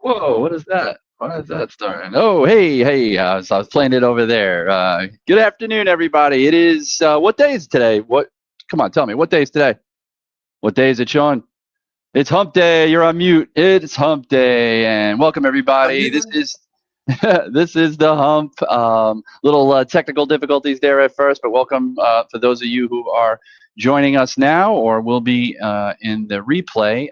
Whoa, what is that? Why is that starting? Oh, hey, so I was playing it over there. Good afternoon, everybody. It is, what day is today? Come on, tell me, what day is today? What day is it, Sean? It's hump day. You're on mute. It's hump day. And welcome, I'm everybody. This muted. is, this is the hump. Little technical difficulties there at first, but welcome for those of you who are joining us now or will be in the replay.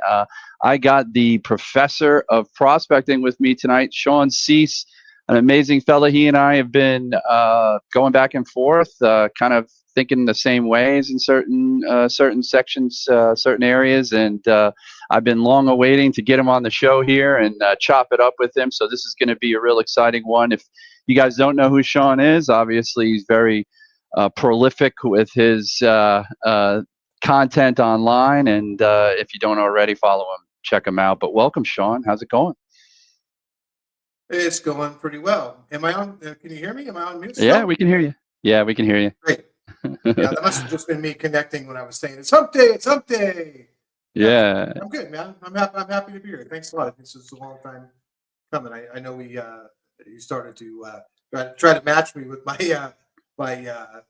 I got the professor of prospecting with me tonight, Shawn Sease, an amazing fella. He and I have been going back and forth, kind of thinking the same ways in certain sections, certain areas, and I've been long awaiting to get him on the show here and chop it up with him. So this is going to be a real exciting one. If you guys don't know who Shawn is, obviously he's very prolific with his content online, and if you don't already, follow him, check him out. But welcome, Shawn. How's it going? It's going pretty well. Am I on? Can you hear me? Am I on mute still? Yeah, we can hear you. Yeah, we can hear you. Great. Yeah, that must have just been me connecting when I was saying it's hump day. It's hump day. Yeah. I'm good, man. I'm happy to be here. Thanks a lot. This is a long time coming. I know you started to try to match me with my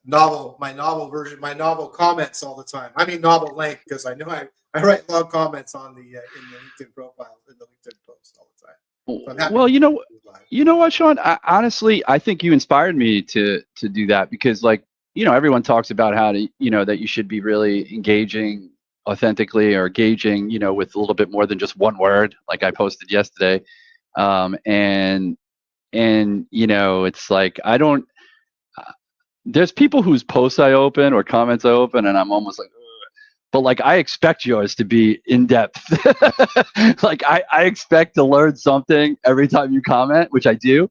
novel version, my novel comments all the time. I mean novel length, because I know I write long comments on the in the LinkedIn profile, in the LinkedIn post all the time. So well, you know what, Shawn? Honestly, I think you inspired me to do that because, like, everyone talks about how to, that you should be really engaging authentically or engaging, with a little bit more than just one word, like I posted yesterday. And it's like there's people whose posts I open or comments I open, and I'm almost like, ugh. But like I expect yours to be in depth. Like I expect to learn something every time you comment, which I do.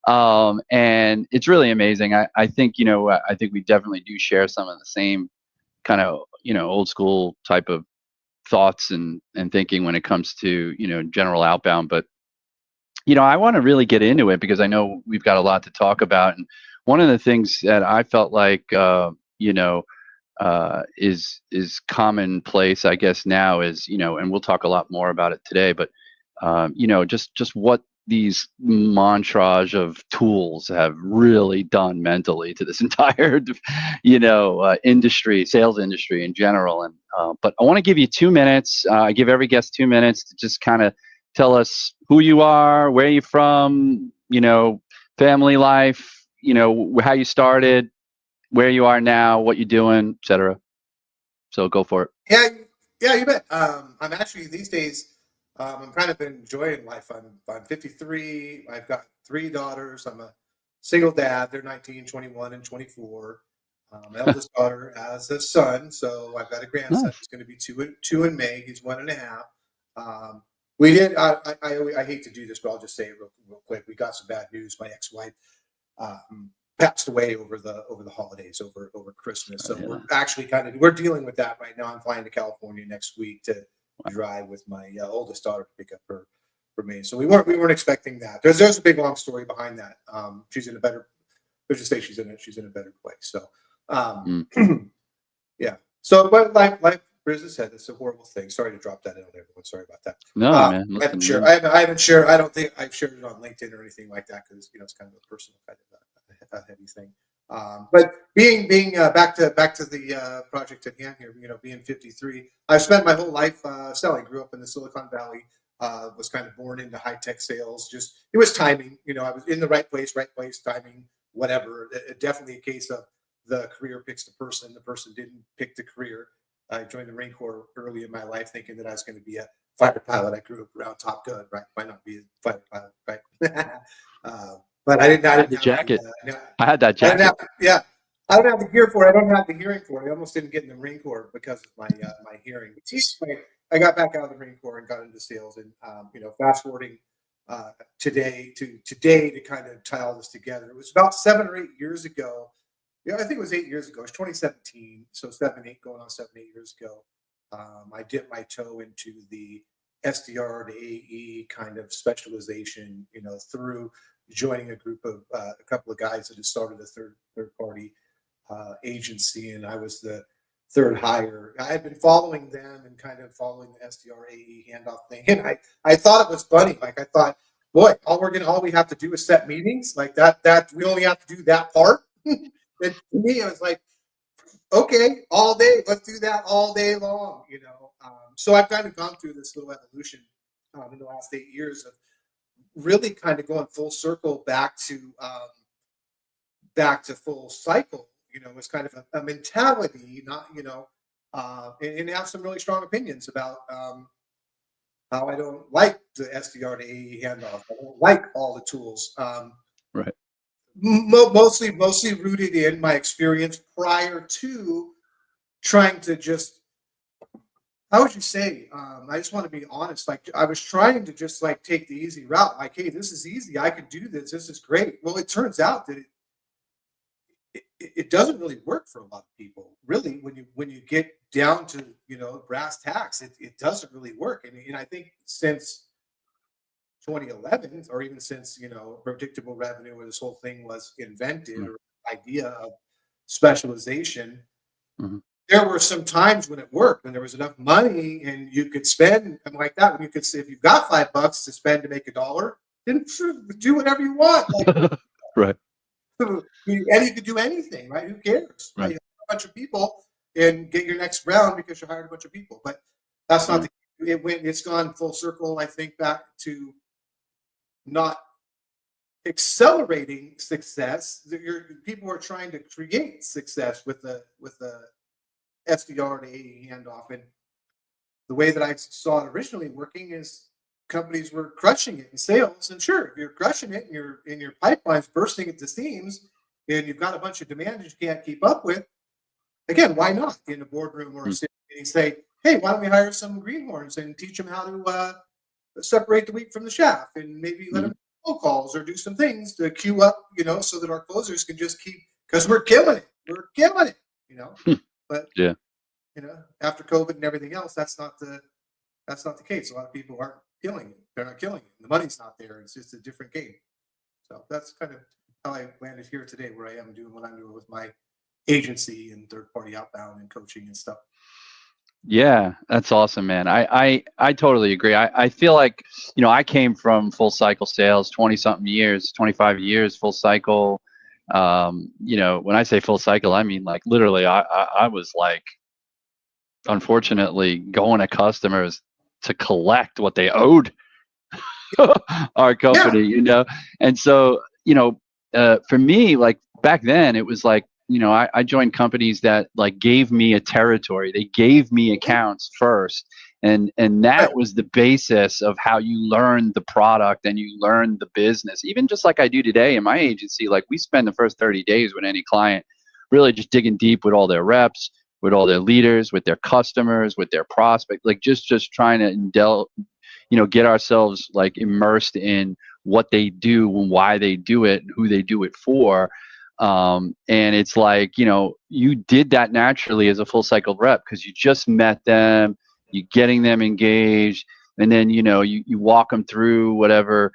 And it's really amazing. I think, I think we definitely do share some of the same kind of, old school type of thoughts and thinking when it comes to, general outbound. But, I want to really get into it because I know we've got a lot to talk about. And one of the things that I felt like, is commonplace, I guess now is, and we'll talk a lot more about it today, but, just what these montage of tools have really done mentally to this entire, industry, sales industry in general. And, but I want to give you 2 minutes. I give every guest 2 minutes to just kind of tell us who you are, where you're from, family life, how you started, where you are now, what you're doing, etc. So go for it. Yeah, you bet. I'm actually these days. I'm kind of enjoying life. I'm 53. I've got 3 daughters. I'm a single dad. They're 19, 21, and 24. My eldest daughter has a son, so I've got a grandson. Nice. He's going to be two in May. He's 1.5. We did. I hate to do this, but I'll just say it real quick. We got some bad news. My ex-wife passed away over the holidays, over Christmas. So Yeah. we're actually we're dealing with that right now. I'm flying to California next week to drive with my oldest daughter to pick up her for me. So we weren't expecting that. There's a big long story behind that. She's in a better. Let's just say she's in a better place. So yeah. So but life. As I said, it's a horrible thing. Sorry to drop that in on everyone. Sorry about that. No, man. Listen, I haven't shared. I don't think I've shared it on LinkedIn or anything like that because it's kind of a personal kind of a heavy thing. But being back to the project at hand here, being 53, I've spent my whole life selling. Grew up in the Silicon Valley. Was kind of born into high tech sales. Just it was timing. I was in the right place, timing, whatever. Definitely a case of the career picks the person. The person didn't pick the career. I joined the Marine Corps early in my life, thinking that I was going to be a fighter pilot. I grew up around Top Gun, right? Why not be a fighter pilot, right? But I didn't. I had the jacket. I had that jacket. I don't have the gear for it. I don't have the hearing for it. I almost didn't get in the Marine Corps because of my hearing. But anyway, I got back out of the Marine Corps and got into sales. And fast forwarding today to kind of tie all this together. It was about 7 or 8 years ago. Yeah, I think it was 8 years ago. It was 2017. So 7, 8, going on 7, 8 years ago. I dipped my toe into the SDR to AE kind of specialization, through joining a group of a couple of guys that had started a third party agency, and I was the third hire. I had been following them and kind of following the SDR AE handoff thing, and I thought it was funny. Like I thought, boy, all we have to do is set meetings like that. That we only have to do that part. And to me, I was like, okay, all day, let's do that all day long. So I've kind of gone through this little evolution in the last 8 years of really kind of going full circle back to full cycle. It's kind of a mentality, not and have some really strong opinions about how I don't like the SDR to AE handoff. I don't like all the tools. Right. Mostly rooted in my experience prior to trying to just, how would you say? I just want to be honest. Like I was trying to just like take the easy route. Like, hey, this is easy. I can do this. This is great. Well, it turns out that it doesn't really work for a lot of people. Really, when you get down to brass tacks, it doesn't really work. And I think since 2011, or even since predictable revenue, where this whole thing was invented, or idea of specialization. Mm-hmm. There were some times when it worked, when there was enough money and you could spend like that. When you could say, if you've got $5 to spend to make $1, then do whatever you want. Like, right. And you could do anything, right? Who cares? Right? You have a bunch of people and get your next round because you hired a bunch of people. But that's not it's gone full circle, I think, back to not accelerating success. People are trying to create success with the SDR to AE handoff. And the way that I saw it originally working is companies were crushing it in sales. And sure, if you're crushing it and your pipeline's bursting at the seams and you've got a bunch of demand that you can't keep up with, again, why not in a boardroom or a sales meeting say, hey, why don't we hire some greenhorns and teach them how to separate the wheat from the chaff, and maybe let them do phone calls or do some things to queue up, so that our closers can just keep, because we're killing it. We're killing it, But yeah. After COVID and everything else, that's not the case. A lot of people aren't killing it. They're not killing it. The money's not there. It's just a different game. So that's kind of how I landed here today, where I am doing what I'm doing with my agency and third-party outbound and coaching and stuff. Yeah, that's awesome, man. I totally agree. I feel like, I came from full cycle sales, 20 something years, 25 years, full cycle. When I say full cycle, I mean like literally I was like, unfortunately, going to customers to collect what they owed our company, And so, for me, like back then it was like, I joined companies that like gave me a territory. They gave me accounts first. And that was the basis of how you learn the product and you learn the business. Even just like I do today in my agency, like we spend the first 30 days with any client really just digging deep with all their reps, with all their leaders, with their customers, with their prospect, like just trying to get ourselves like immersed in what they do and why they do it and who they do it for. And it's like, you did that naturally as a full cycle rep because you just met them, you're getting them engaged, and then, you walk them through whatever,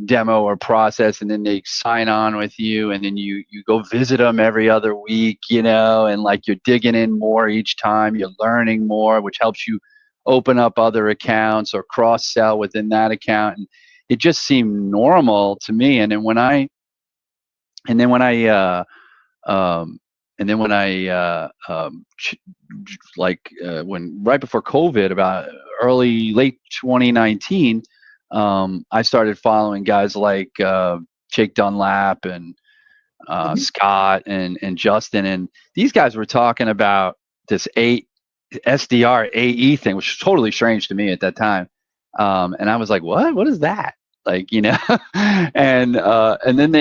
demo or process, and then they sign on with you, and then you go visit them every other week, and like you're digging in more each time, you're learning more, which helps you open up other accounts or cross sell within that account. And it just seemed normal to me. And then when I when right before COVID, about late 2019, I started following guys like Jake Dunlap and Scott and Justin, and these guys were talking about this SDR AE thing, which was totally strange to me at that time. And I was like, what is that? Like, and then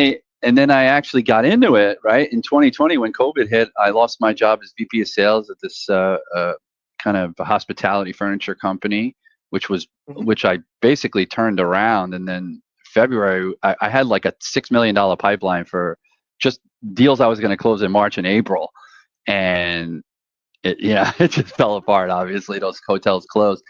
and then I actually got into it, right? In 2020, when COVID hit, I lost my job as VP of sales at this kind of hospitality furniture company, which I basically turned around. And then February, I had like a $6 million pipeline for just deals I was going to close in March and April. And it just fell apart. Obviously, those hotels closed.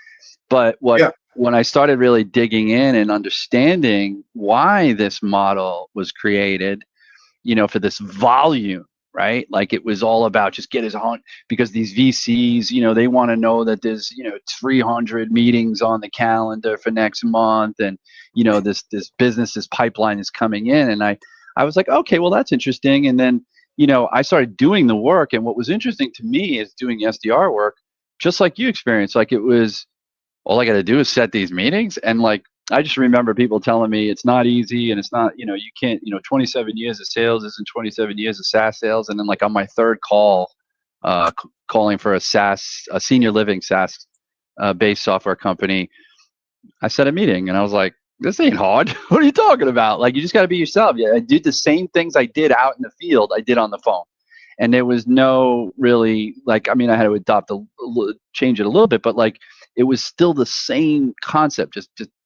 But when I started really digging in and understanding why this model was created, for this volume, right? Like it was all about just get his own, because these VCs, they want to know that there's, 300 meetings on the calendar for next month. And, this business, this pipeline is coming in. And I was like, okay, well, that's interesting. And then, I started doing the work. And what was interesting to me is doing SDR work, just like you experienced. Like it was, all I got to do is set these meetings. And like, I just remember people telling me it's not easy and it's not, you can't, 27 years of sales isn't 27 years of SaaS sales. And then like on my third call, calling for a senior living SaaS based software company, I set a meeting and I was like, this ain't hard. What are you talking about? Like, you just got to be yourself. Yeah, I did the same things I did out in the field, I did on the phone. And there was no really, like, I mean, I had to change it a little bit, but like, it was still the same concept.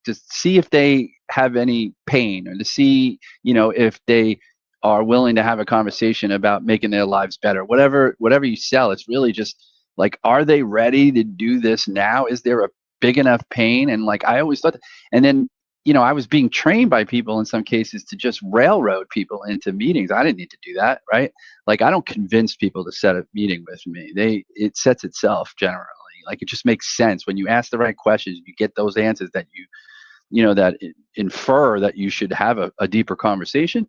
Just see if they have any pain, or to see, if they are willing to have a conversation about making their lives better. Whatever you sell, it's really just like, are they ready to do this now? Is there a big enough pain? And like, I always thought, and then, I was being trained by people in some cases to just railroad people into meetings. I didn't need to do that, right? Like, I don't convince people to set a meeting with me. It sets itself generally. Like, it just makes sense when you ask the right questions. You get those answers that that infer that you should have a deeper conversation.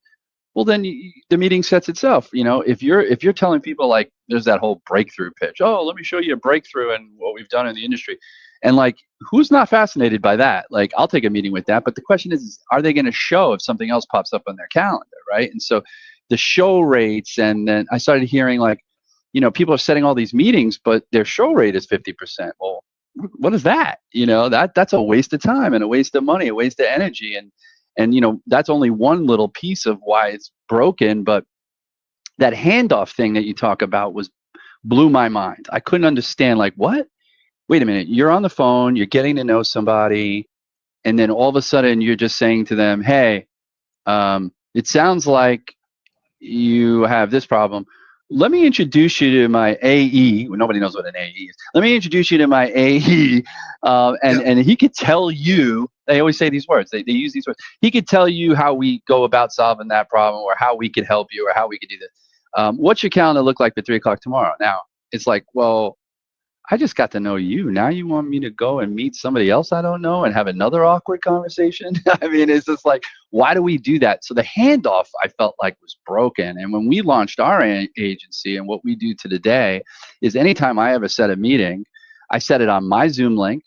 Well, then the meeting sets itself. If you're telling people, like, there's that whole breakthrough pitch. Oh, let me show you a breakthrough and what we've done in the industry. And like, who's not fascinated by that? Like, I'll take a meeting with that. But the question is are they going to show if something else pops up on their calendar, right? And so the show rates, and then I started hearing like, people are setting all these meetings, but their show rate is 50%. Well, what is that? That's a waste of time and a waste of money, a waste of energy. And that's only one little piece of why it's broken. But that handoff thing that you talk about blew my mind. I couldn't understand, like, what? Wait a minute, you're on the phone, you're getting to know somebody, and then all of a sudden you're just saying to them, hey, it sounds like you have this problem. Let me introduce you to my AE. Well, nobody knows what an AE is. Let me introduce you to my AE, and he could tell you. They always say these words. They use these words. He could tell you how we go about solving that problem, or how we could help you, or how we could do this. What's your calendar look like for 3:00 tomorrow? Now, it's like, well, I just got to know you. Now you want me to go and meet somebody else I don't know and have another awkward conversation? I mean, it's just like, why do we do that? So the handoff, I felt like, was broken. And when we launched our agency, and what we do to today is, anytime I ever set a meeting, I set it on my Zoom link.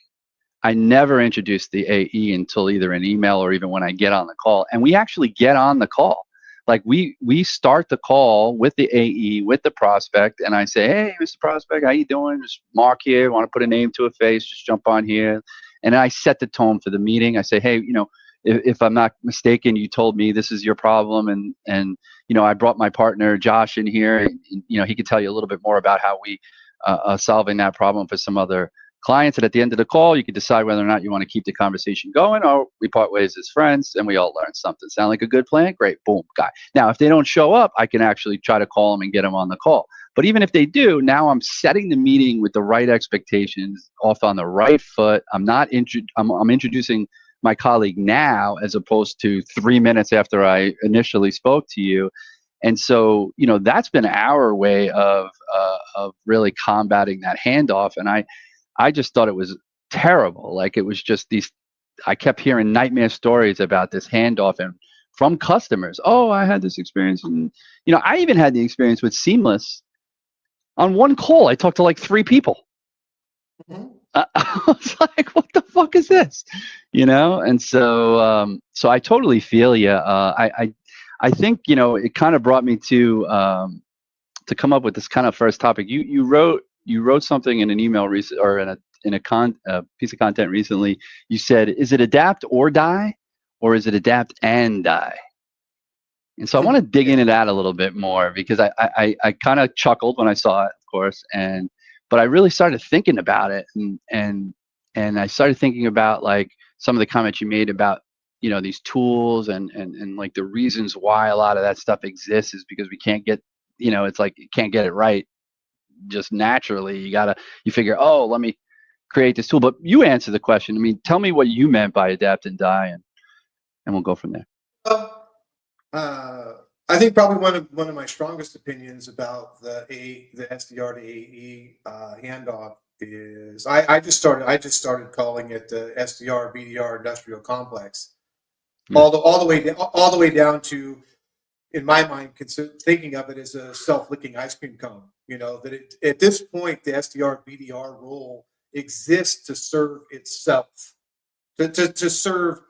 I never introduce the AE until either an email or even when I get on the call. And we actually get on the call. Like, we start the call with the AE, with the prospect, and I say, hey, Mr. Prospect, how you doing? Just Mark here. Want to put a name to a face? Just jump on here. And I set the tone for the meeting. I say, hey, if I'm not mistaken, you told me this is your problem, and I brought my partner Josh in here. And, he could tell you a little bit more about how we are solving that problem for some other clients. And at the end of the call, you can decide whether or not you want to keep the conversation going, or we part ways as friends and we all learn something. Sound like a good plan? Great. Boom, guy. Now, if they don't show up, I can actually try to call them and get them on the call. But even if they do, now I'm setting the meeting with the right expectations, off on the right foot. I'm introducing my colleague now, as opposed to 3 minutes after I initially spoke to you. And so, that's been our way of really combating that handoff. And I just thought it was terrible. Like, it was just I kept hearing nightmare stories about this handoff, and from customers. Oh, I had this experience. And, I even had the experience with Seamless. On one call, I talked to like 3 people. Mm-hmm. I was like, what the fuck is this? And so, so I totally feel you. I think, it kind of brought me to come up with this kind of first topic. You wrote something in an email recently, or in a piece of content recently. You said, is it adapt or die, or is it adapt and die? And so I want to dig into that a little bit more because I kind of chuckled when I saw it, of course, but I really started thinking about it, and I started thinking about like some of the comments you made about these tools and like the reasons why a lot of that stuff exists is because we can't get it's like you can't get it right just naturally. You figure, oh, let me create this tool. But you answer the question. I mean, tell me what you meant by adapt and die, and we'll go from there. Well, I think probably one of my strongest opinions about the SDR to AE handoff is I just started calling it the SDR BDR industrial complex, all the way down to, in my mind, thinking of it as a self-licking ice cream cone. That at this point the SDR BDR role exists to serve itself, to serve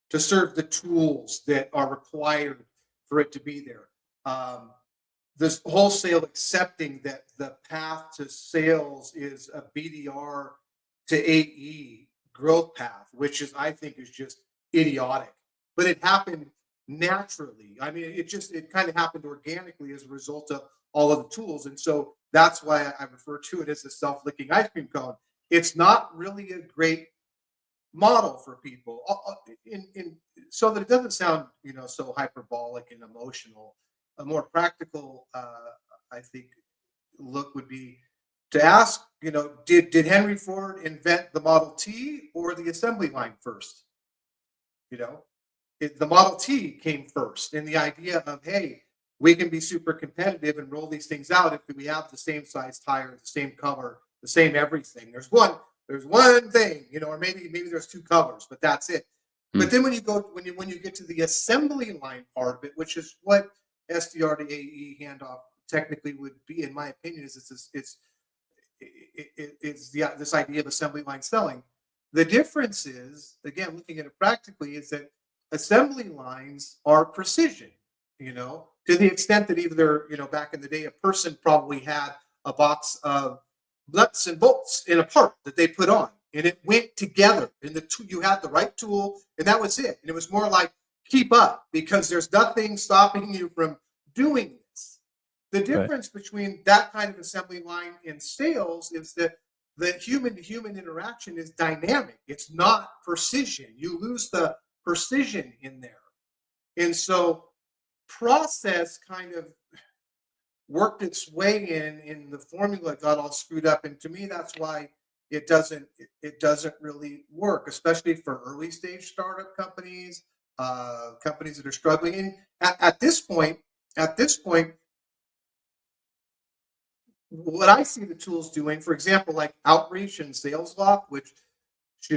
the tools that are required for it to be there. This wholesale accepting that the path to sales is a BDR to AE growth path, which I think is just idiotic. But it happened naturally. I mean, it kind of happened organically as a result of all of the tools. And so that's why I refer to it as a self-licking ice cream cone. It's not really a great model for people, so that it doesn't sound so hyperbolic and emotional. A more practical I think look would be to ask, did Henry Ford invent the Model T or the assembly line first? The Model T came first, and the idea of, hey, we can be super competitive and roll these things out if we have the same size tire, the same color, the same everything. There's one thing, or maybe there's two colors, but that's it. But then when you get to the assembly line part of it, which is what SDR to AE handoff technically would be, in my opinion, is this idea of assembly line selling. The difference is, again, looking at it practically, is that assembly lines are precision, to the extent that either, back in the day, a person probably had a box of nuts and bolts in a part that they put on, and it went together, and you had the right tool, and that was it. And it was more like, keep up, because there's nothing stopping you from doing this. The difference between that kind of assembly line and sales is that the human-to-human interaction is dynamic. It's not precision. You lose the precision in there. And so process kind of worked its way in the formula, got all screwed up. And to me, that's why it doesn't really work, especially for early stage startup companies, companies that are struggling. And at this point, what I see the tools doing, for example, like outreach and sales loft, which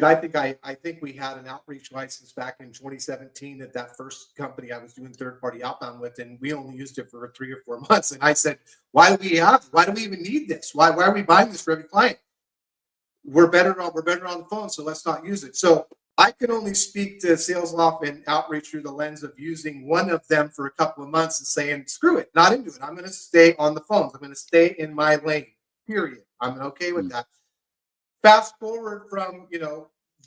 I think we had an outreach license back in 2017 at that first company I was doing third-party outbound with, and we only used it for 3 or 4 months. And I said, why do we even need this? Why are we buying this for every client? We're better on the phone, so let's not use it. So I can only speak to sales loft and outreach through the lens of using one of them for a couple of months and saying, screw it, not into it. I'm going to stay on the phones. I'm going to stay in my lane, period. I'm okay with that. Fast forward from,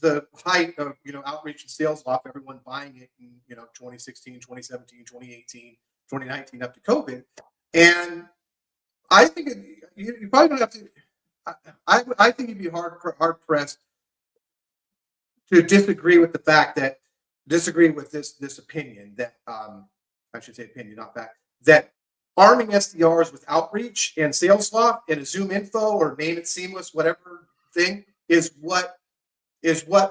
the height of, outreach and sales loft, everyone buying it in, 2016, 2017, 2018, 2019, up to COVID. And I think you probably don't have to, I think you'd be hard pressed to disagree with this opinion that, I should say opinion, not fact, that arming SDRs with outreach and sales loft and a Zoom info or name it seamless, whatever thing, is what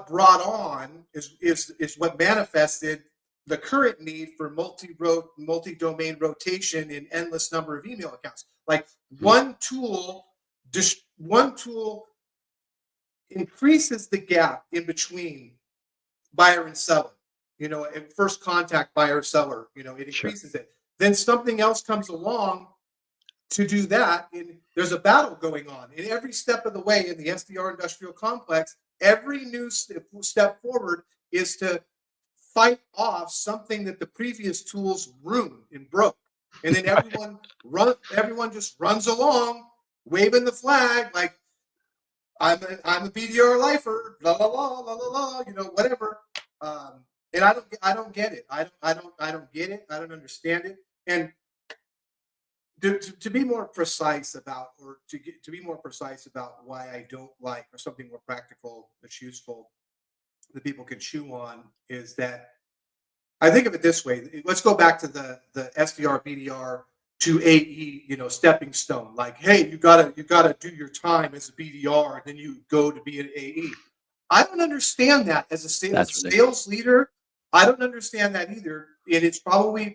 brought on, is what manifested the current need for multi-domain rotation in endless number of email accounts. Like one tool increases the gap in between buyer and seller. At first contact buyer seller, it increases it. Then something else comes along to do that, and there's a battle going on. And every step of the way in the SDR industrial complex, every new step forward is to fight off something that the previous tools ruined and broke. And then everyone just runs along, waving the flag like, I'm a BDR lifer, la la la la la la, whatever. And I don't get it. I don't get it. I don't understand it. And to be more precise about, or to be more precise about why I don't like, or something more practical that's useful that people can chew on, is that I think of it this way. Let's go back to the SDR BDR to AE, stepping stone. Like, hey, you gotta do your time as a BDR, and then you go to be an AE. I don't understand that as a sales leader. I don't understand that either, and it's probably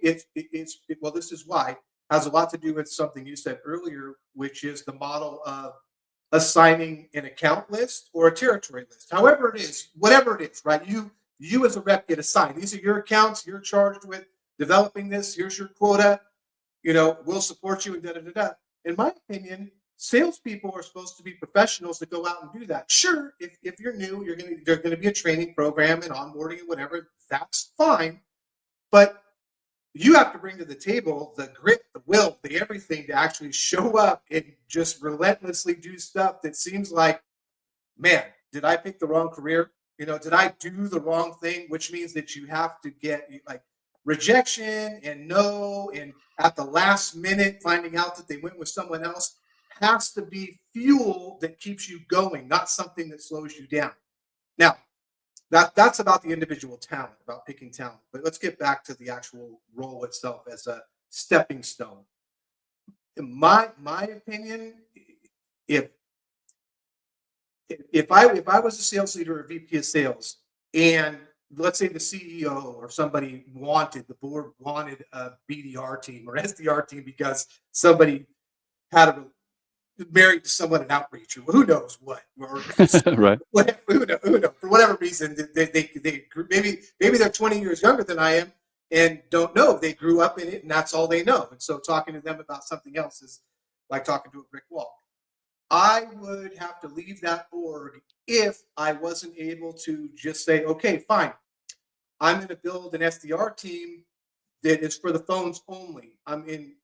well. This is why, has a lot to do with something you said earlier, which is the model of assigning an account list or a territory list. However it is, whatever it is, right? You as a rep get assigned. These are your accounts. You're charged with developing this. Here's your quota. We'll support you, and da da da da. In my opinion, salespeople are supposed to be professionals that go out and do that. Sure, if you're new, there's going to be a training program and onboarding and whatever. That's fine, but you have to bring to the table the grit, the will, the everything to actually show up and just relentlessly do stuff that seems like, man, did I pick the wrong career? Did I do the wrong thing? Which means that you have to get like rejection and no, and at the last minute finding out that they went with someone else has to be fuel that keeps you going, not something that slows you down. Now, that's about the individual talent, about picking talent. But let's get back to the actual role itself as a stepping stone. In my opinion, if I was a sales leader or VP of sales, and let's say the CEO or somebody the board wanted a BDR team or SDR team because somebody had married to someone in outreach, or who knows what, or right. who knows, for whatever reason, they maybe they're 20 years younger than I am and don't know. They grew up in it, and that's all they know. And so talking to them about something else is like talking to a brick wall. I would have to leave that org if I wasn't able to just say, okay, fine, I'm going to build an SDR team that is for the phones only.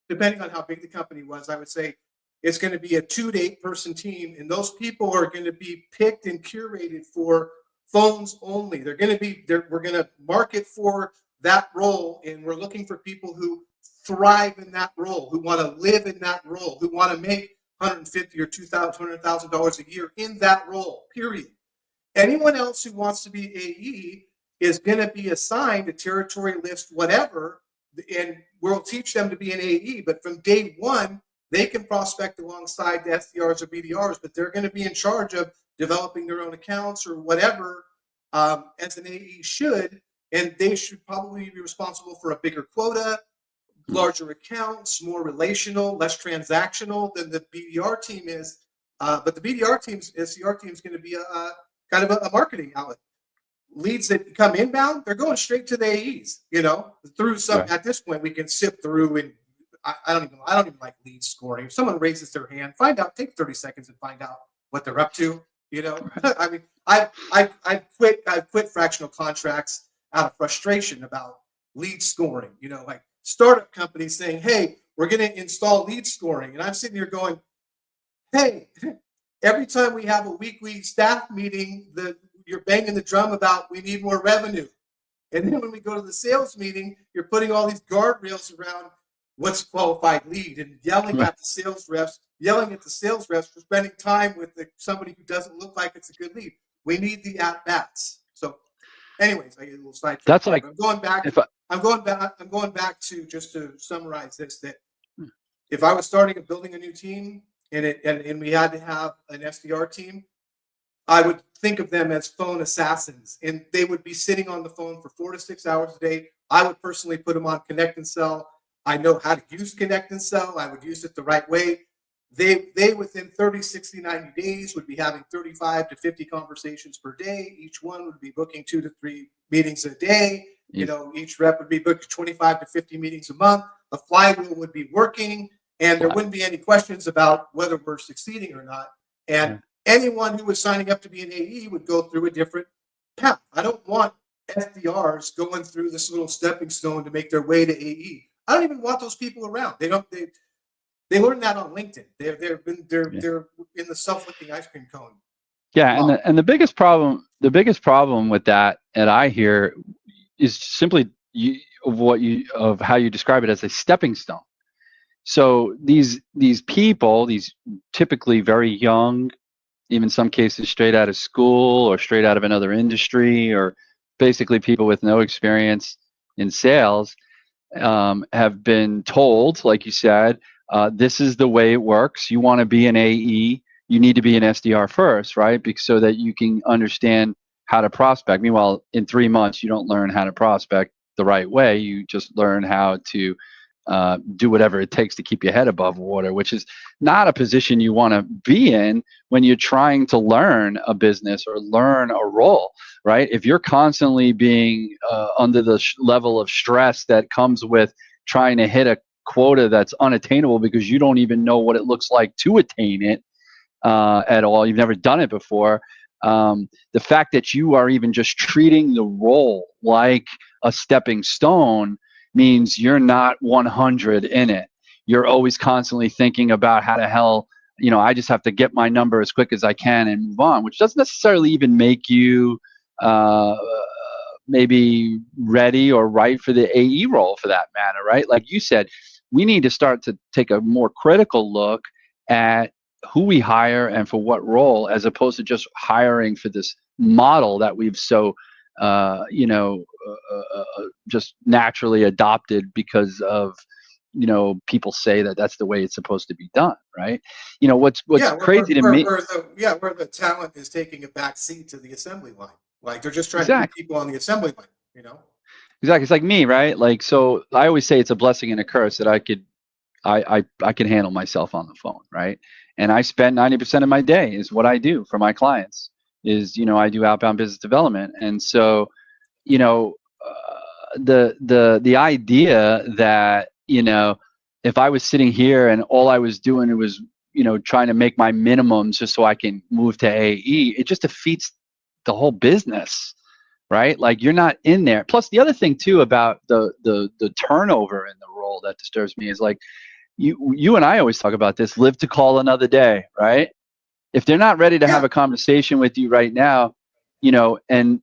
Depending on how big the company was, I would say it's going to be a 2 to 8 person team, and those people are going to be picked and curated for phones only. We're going to market for that role, and we're looking for people who thrive in that role, who want to live in that role, who want to make $150,000 or $200,000 a year in that role, period. Anyone else who wants to be AE is going to be assigned a territory list, whatever, and we'll teach them to be an AE. But from day one, they can prospect alongside the SDRs or BDRs, but they're going to be in charge of developing their own accounts or whatever, as an AE should, and they should probably be responsible for a bigger quota, larger accounts, more relational, less transactional than the BDR team is. But the SDR team is going to be a kind of a marketing outlet. Leads that come inbound, they're going straight to the AEs. Through some. Right. At this point, we can sift through, and I don't even like lead scoring. If someone raises their hand, take 30 seconds and find out what they're up to. Right. I mean, I quit fractional contracts out of frustration about lead scoring. Like startup companies saying, hey, we're going to install lead scoring. And I'm sitting here going, hey, every time we have a weekly staff meeting, you're banging the drum about we need more revenue. And then when we go to the sales meeting, you're putting all these guardrails around what's qualified lead and yelling at the sales reps for spending time with somebody who doesn't look like it's a good lead. We need the at-bats. So anyways, I get a little sidetracked. That's like, I'm going back to just to summarize this, that if I was starting and building a new team and we had to have an SDR team, I would think of them as phone assassins, and they would be sitting on the phone for 4 to 6 hours a day. I would personally put them on Connect and Sell. I know how to use Connect and Sell. I would use it the right way. They within 30, 60, 90 days would be having 35 to 50 conversations per day. Each one would be booking 2 to 3 meetings a day. Each rep would be booking 25 to 50 meetings a month. The flywheel would be working, and there wouldn't be any questions about whether we're succeeding or not. And anyone who was signing up to be an AE would go through a different path. I don't want SDRs going through this little stepping stone to make their way to AE. I don't even want those people around. They learn that on LinkedIn. They're in the self-licking ice cream cone. Yeah, and the biggest problem with that I hear, is simply of how you describe it as a stepping stone. So these people, these typically very young, even some cases straight out of school or straight out of another industry, or basically people with no experience in sales, have been told, like you said, this is the way it works. You want to be an AE, you need to be an SDR first, right? Because so that you can understand how to prospect. Meanwhile, in 3 months, you don't learn how to prospect the right way. You just learn how to do whatever it takes to keep your head above water, which is not a position you want to be in when you're trying to learn a business or learn a role, right? If you're constantly being under the level of stress that comes with trying to hit a quota that's unattainable because you don't even know what it looks like to attain it at all, you've never done it before. The fact that you are even just treating the role like a stepping stone means you're not 100 in it. You're always constantly thinking about how the hell, I just have to get my number as quick as I can and move on, which doesn't necessarily even make you maybe ready or right for the AE role for that matter, right? Like you said, we need to start to take a more critical look at who we hire and for what role, as opposed to just hiring for this model that we've so just naturally adopted because of people say that that's the way it's supposed to be done, right? What's crazy to me, where the talent is taking a back seat to the assembly line, like they're just trying to exactly. get people on the assembly line. Exactly. It's like me, right? Like, so I always say it's a blessing and a curse that I can handle myself on the phone, right? And I spend 90% of my day is what I do for my clients is, I do outbound business development. And so, the idea that, if I was sitting here and all I was doing was, trying to make my minimums just so I can move to AE, it just defeats the whole business, right? Like, you're not in there. Plus, the other thing too about the turnover in the role that disturbs me is, like, you and I always talk about this: live to call another day, right? If they're not ready to have a conversation with you right now, and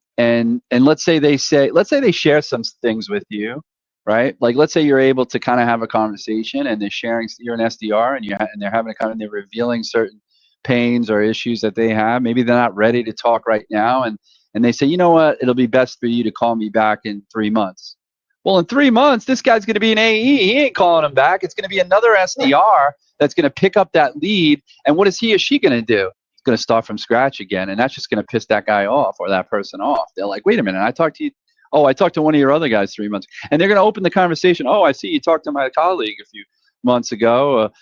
let's say they share some things with you, right? Like, let's say you're able to kind of have a conversation and they're sharing, you're an SDR, and they're having a kind of, they're revealing certain pains or issues that they have. Maybe they're not ready to talk right now, and they say, you know what, it'll be best for you to call me back in 3 months. Well, in 3 months, this guy's going to be an AE. He ain't calling him back. It's going to be another SDR that's going to pick up that lead. And what is he or she going to do? It's going to start from scratch again. And that's just going to piss that guy off or that person off. They're like, wait a minute, I talked to you. Oh, I talked to one of your other guys 3 months. And they're going to open the conversation. Oh, I see you talked to my colleague a few months ago.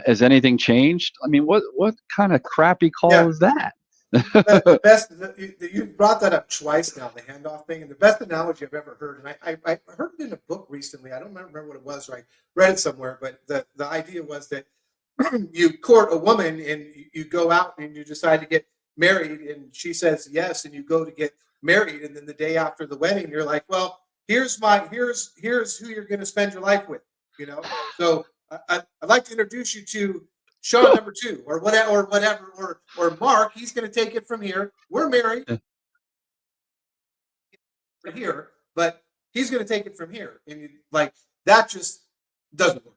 Has anything changed? I mean, what kind of crappy call is that? The best, you brought that up twice now, the handoff thing, and the best analogy I've ever heard, and I heard it in a book recently. I don't remember what it was, or I read it somewhere, but the idea was that you court a woman and you go out and you decide to get married, and she says yes, and you go to get married, and then the day after the wedding, you're like, well, here's who you're going to spend your life with, So I'd like to introduce you to Shawn number 2, or whatever, or Mark. He's going to take it from here. We're married here, but he's going to take it from here, and that just doesn't work.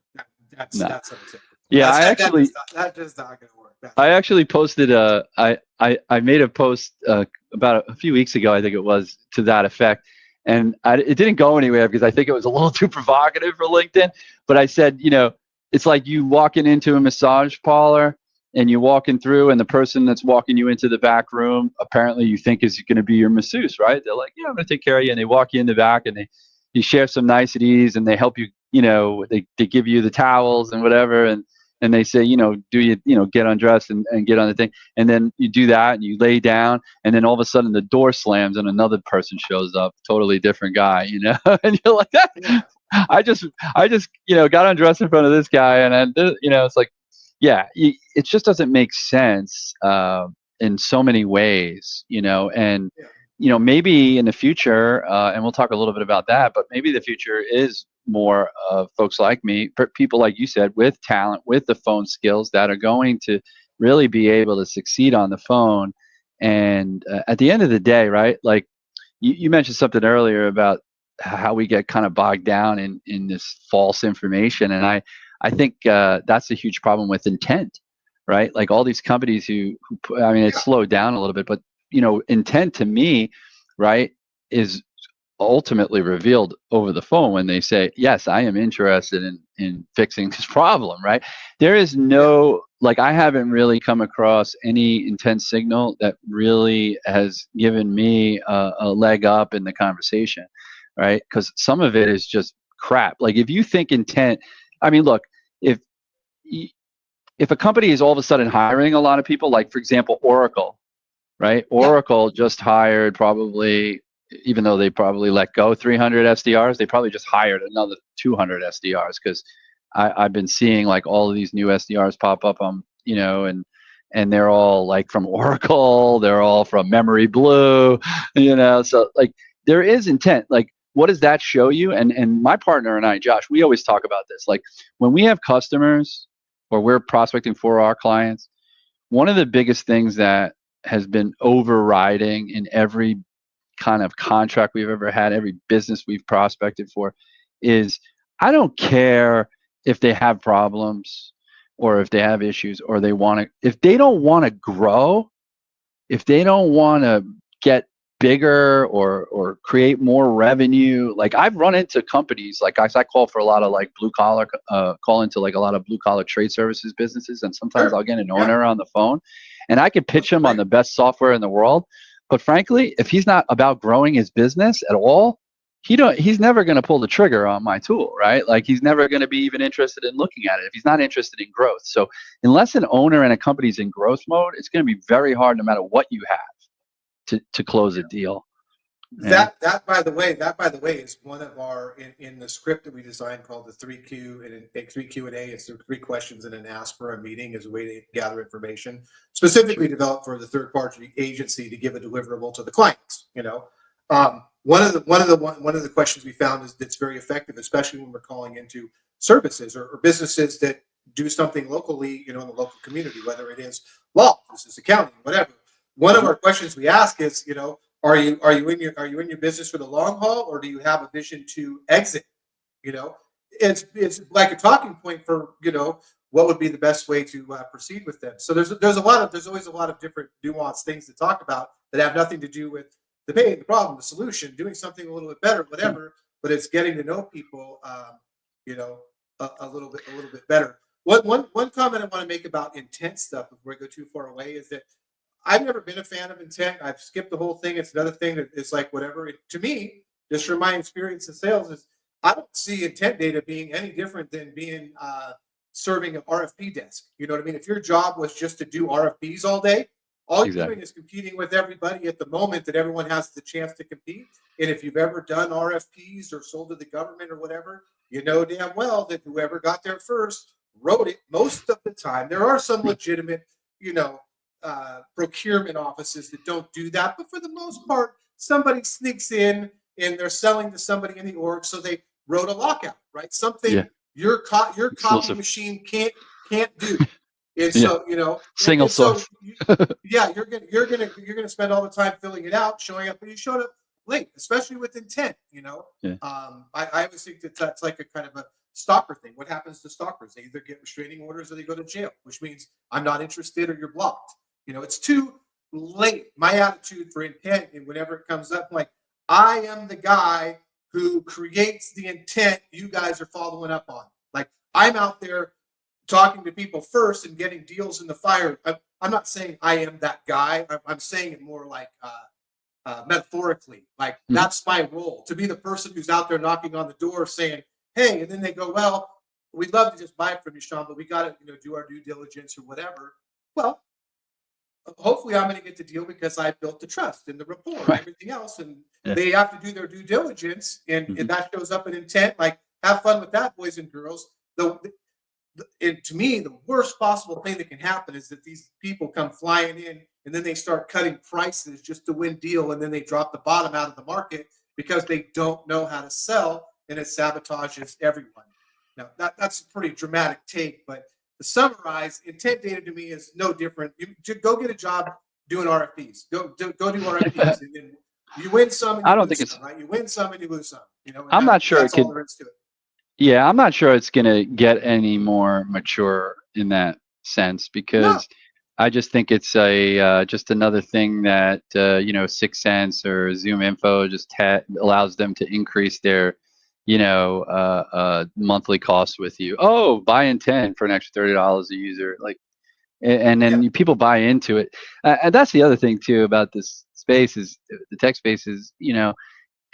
That's unacceptable. Yeah, that just not going to work. I actually posted I made a post about a few weeks ago, I think it was, to that effect. And it didn't go anywhere because I think it was a little too provocative for LinkedIn. But I said, it's like you walking into a massage parlor and you're walking through, and the person that's walking you into the back room, apparently you think is going to be your masseuse, right? They're like, yeah, I'm going to take care of you. And they walk you in the back and you share some niceties and they help you, they give you the towels and whatever. And they say, do you, get undressed and get on the thing. And then you do that and you lay down, and then all of a sudden the door slams and another person shows up, totally different guy, and you're like, I just, got undressed in front of this guy. And then, it's like, it just doesn't make sense in so many ways, and, maybe in the future, and we'll talk a little bit about that, but maybe the future is more of folks like me, people like you said, with talent, with the phone skills, that are going to really be able to succeed on the phone. And at the end of the day, right, like, you mentioned something earlier about how we get kind of bogged down in this false information, and I think that's a huge problem with intent, right? Like all these companies I mean, it's slowed down a little bit, but intent to me, right, is ultimately revealed over the phone when they say, yes, I am interested in fixing this problem, right? There is no, like, I haven't really come across any intense signal that really has given me a leg up in the conversation, right? Because some of it is just crap. Like, if you think intent, I mean, look, if if a company is all of a sudden hiring a lot of people, like, for example, Oracle, right? Oracle just hired probably, even though they probably let go 300 SDRs, they probably just hired another 200 SDRs, because I've been seeing like all of these new SDRs pop up on, and they're all like from Oracle, they're all from Memory Blue, so like there is intent. Like, what does that show you? And my partner and I, Josh, we always talk about this. Like, when we have customers or we're prospecting for our clients, one of the biggest things that has been overriding in every kind of contract we've ever had, every business we've prospected for, is I don't care if they have problems or if they have issues or if they don't want to grow, if they don't want to get bigger or create more revenue. Like, I've run into companies, like I call for a lot of like call into like a lot of blue collar trade services businesses, and sometimes I'll get an owner on the phone and I could pitch him on the best software in the world. But frankly, if he's not about growing his business at all, he's never going to pull the trigger on my tool, right? Like, he's never going to be even interested in looking at it if he's not interested in growth. So unless an owner and a company's in growth mode, it's going to be very hard, no matter what you have, to close a deal. That by the way is one of our in the script that we designed called the 3Q, and it 3Q&A. It's the 3 questions and an ask for a meeting as a way to gather information, specifically developed for the third party agency to give a deliverable to the clients. One of the questions we found is that's very effective, especially when we're calling into services or businesses that do something locally, in the local community, whether it is law, business, accounting, whatever. One of our questions we ask is, are you in your business for the long haul, or do you have a vision to exit? It's like a talking point for what would be the best way to proceed with them. So there's always a lot of different nuanced things to talk about that have nothing to do with the pain, the problem, the solution, doing something a little bit better, whatever. But it's getting to know people, a little bit better. One comment I want to make about intent stuff before I go too far away is that I've never been a fan of intent. I've skipped the whole thing. It's another thing that is like whatever. To me, just from my experience in sales, is I don't see intent data being any different than being serving an RFP desk. You know what I mean? If your job was just to do RFPs all day, all you're doing is competing with everybody at the moment that everyone has the chance to compete. And if you've ever done RFPs or sold to the government or whatever, you know damn well that whoever got there first wrote it most of the time. There are some legitimate, procurement offices that don't do that, but for the most part, somebody sneaks in and they're selling to somebody in the org, so they wrote a lockout, right? Something your copy machine can't do, and so single source. You're gonna spend all the time filling it out, showing up, but you showed up late, especially with intent. I always think that's like a kind of a stalker thing. What happens to stalkers? They either get restraining orders or they go to jail, which means I'm not interested or you're blocked. It's too late. My attitude for intent, and whenever it comes up, like, I am the guy who creates the intent you guys are following up on. Like, I'm out there talking to people first and getting deals in the fire. I'm not saying I am that guy. I'm saying it more like metaphorically. Like, that's my role, to be the person who's out there knocking on the door saying, hey, and then they go, well, we'd love to just buy it from you, Shawn, but we got to do our due diligence or whatever. Well, hopefully I'm going to get the deal because I built the trust and the rapport and everything else, and they have to do their due diligence, and that shows up in intent. Like, have fun with that, boys and girls. And to me, the worst possible thing that can happen is that these people come flying in and then they start cutting prices just to win deal, and then they drop the bottom out of the market because they don't know how to sell, and it sabotages everyone. Now, that's a pretty dramatic take, but to summarize, intent data to me is no different. You go get a job doing RFPs. Go do RFPs, and then You win some and I you don't think lose it's. some, right? You win some and you lose some. You know, and I'm not sure it that's all could. there is to it. Yeah, I'm not sure it's gonna get any more mature in that sense No, because I just think it's a just another thing that you know, Sixth Sense or Zoom Info just allows them to increase their, you know, monthly cost with you. Oh, buy in 10 for an extra $30 a user, like, and yeah, then people buy into it. And that's the other thing too about this space is the tech space is, you know,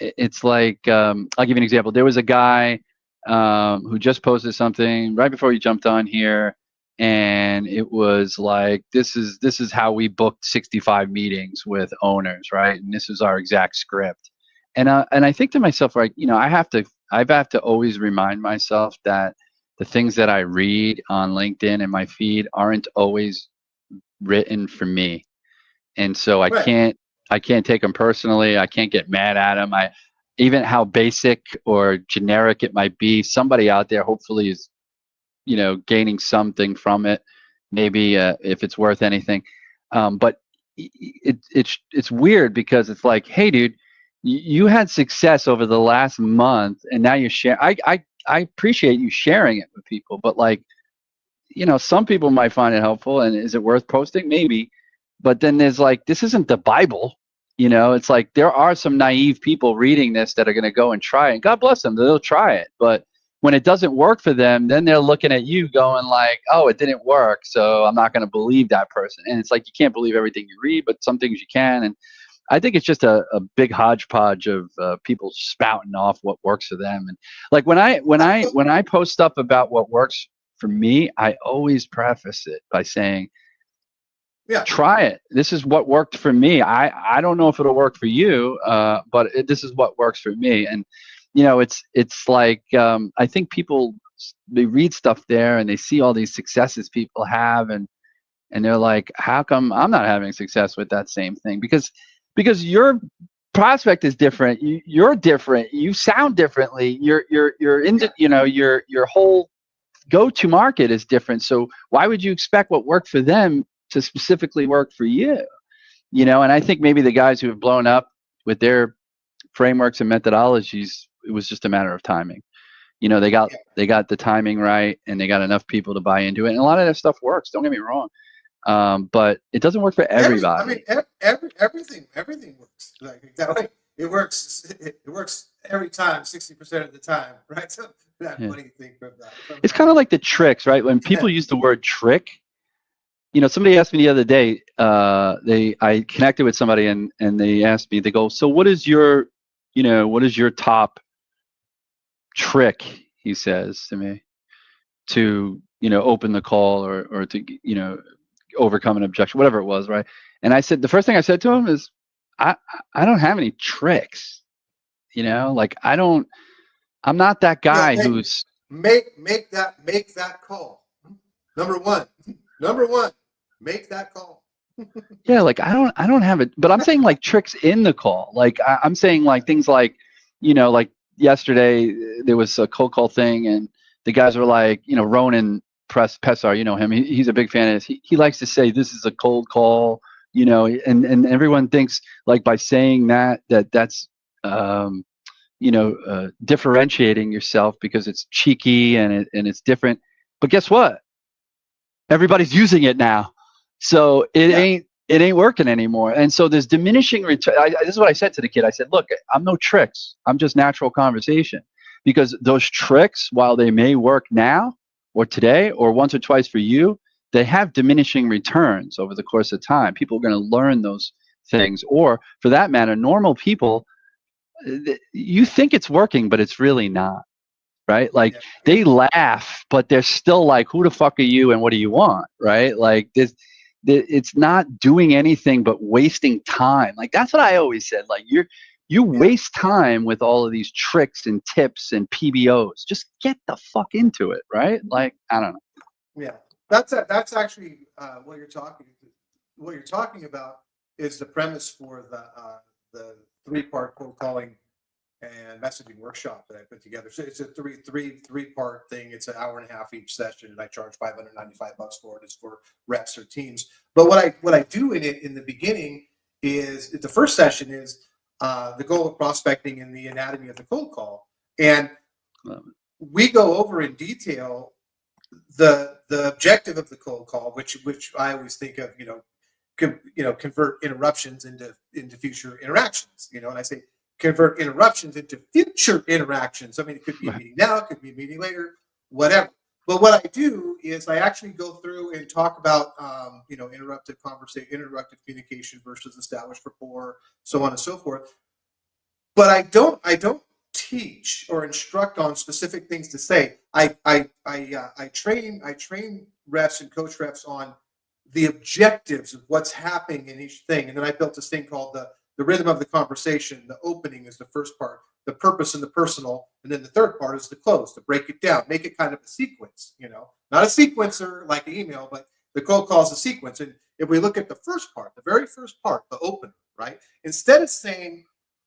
it's like I'll give you an example. There was a guy who just posted something right before he jumped on here, and it was like this is how we booked 65 meetings with owners, right? And this is our exact script. And I think to myself, like, you know, I have to always remind myself that the things that I read on LinkedIn and my feed aren't always written for me, and so right. I can't take them personally. I can't get mad at them. I even how basic or generic it might be, somebody out there hopefully is, you know, gaining something from it, maybe if it's worth anything. But it's weird because it's like, hey, dude, you had success over the last month, and now you're sharing. I appreciate you sharing it with people, but like, you know, some people might find it helpful, and is it worth posting? Maybe, but then there's like, this isn't the Bible. You know, it's like there are some naive people reading this that are going to go and try it. And God bless them, they'll try it. But when it doesn't work for them, then they're looking at you going like, oh, it didn't work, so I'm not going to believe that person. And it's like, you can't believe everything you read, but some things you can. And I think it's just a big hodgepodge of people spouting off what works for them. And like when I post stuff about what works for me, I always preface it by saying, Yeah, try it. This is what worked for me. I don't know if it'll work for you, but this is what works for me. And you know, it's like I think people, they read stuff there and they see all these successes people have, and they're like, how come I'm not having success with that same thing? Because your prospect is different. You're different. You sound differently. You're into, yeah, you know, your whole go-to market is different. So why would you expect what worked for them to specifically work for you? You know, and I think maybe the guys who have blown up with their frameworks and methodologies, it was just a matter of timing. You know, yeah. they got the timing right, and they got enough people to buy into it. And a lot of that stuff works. Don't get me wrong, but it doesn't work for I mean, everybody. everything works like that. Like, it works every time, 60% of the time, right? So that Yeah. funny thing from It's that. kind of like the tricks, right? When people use the word trick, you know, somebody asked me the other day. I connected with somebody, and they asked me. They go, "So what is your, you know, what is your top trick?" He says to me, to, you know, open the call, or to, you know, overcome an objection, whatever it was, right? And I said, the first thing I said to him is, I I don't have any tricks. You know, like I'm not that Yeah, guy who's. make that call. Number one, number one, make that call. Yeah, like I don't have it, but I'm saying like tricks in the call. Like I'm saying like things like, you know, like yesterday there was a cold call thing, and the guys were like, you know, Ronan Pessar, you know him. He's a big fan of this. He likes to say this is a cold call, you know, and everyone thinks like by saying that's um, you know, differentiating yourself because it's cheeky and it's different. But guess what? Everybody's using it now, so Yeah, it ain't working anymore. And so there's diminishing return. This is what I said to the kid. I said, look, I'm no tricks, I'm just natural conversation, because those tricks, while they may work now or today or once or twice for you, they have diminishing returns over the course of time. People are going to learn those things, or for that matter, normal people, you think it's working but it's really not, right? Like yeah, yeah, they laugh, but they're still like, "Who the fuck are you, and what do you want?" Right? Like this, it's not doing anything but wasting time. Like that's what I always said. Like you yeah, waste time with all of these tricks and tips and PBOs. Just get the fuck into it, right? Like I don't know. yeah. That's actually what you're talking about is the premise for the three-part cold calling and messaging workshop that I put together. So it's a three-part thing. It's an hour and a half each session, and I charge $595 for it. It's for reps or teams. But what I do in it in the beginning is the first session is the goal of prospecting and the anatomy of the cold call. And we go over in detail the objective of the cold call, which I always think of, convert interruptions into future interactions, and I say convert interruptions into future interactions. I mean, it could be a meeting now, it could be a meeting later, whatever. But what I do is I actually go through and talk about, interrupted conversation, interrupted communication versus established rapport, so on and so forth. But I don't teach or instruct on specific things to say. I train reps and coach reps on the objectives of what's happening in each thing. And then I built this thing called the rhythm of the conversation. The opening is the first part, the purpose and the personal, and then the third part is the close, to break it down, make it kind of a sequence, not a sequencer like an email, but the cold call is a sequence. And if we look at the first part, the very first part, the opener, right? Instead of saying,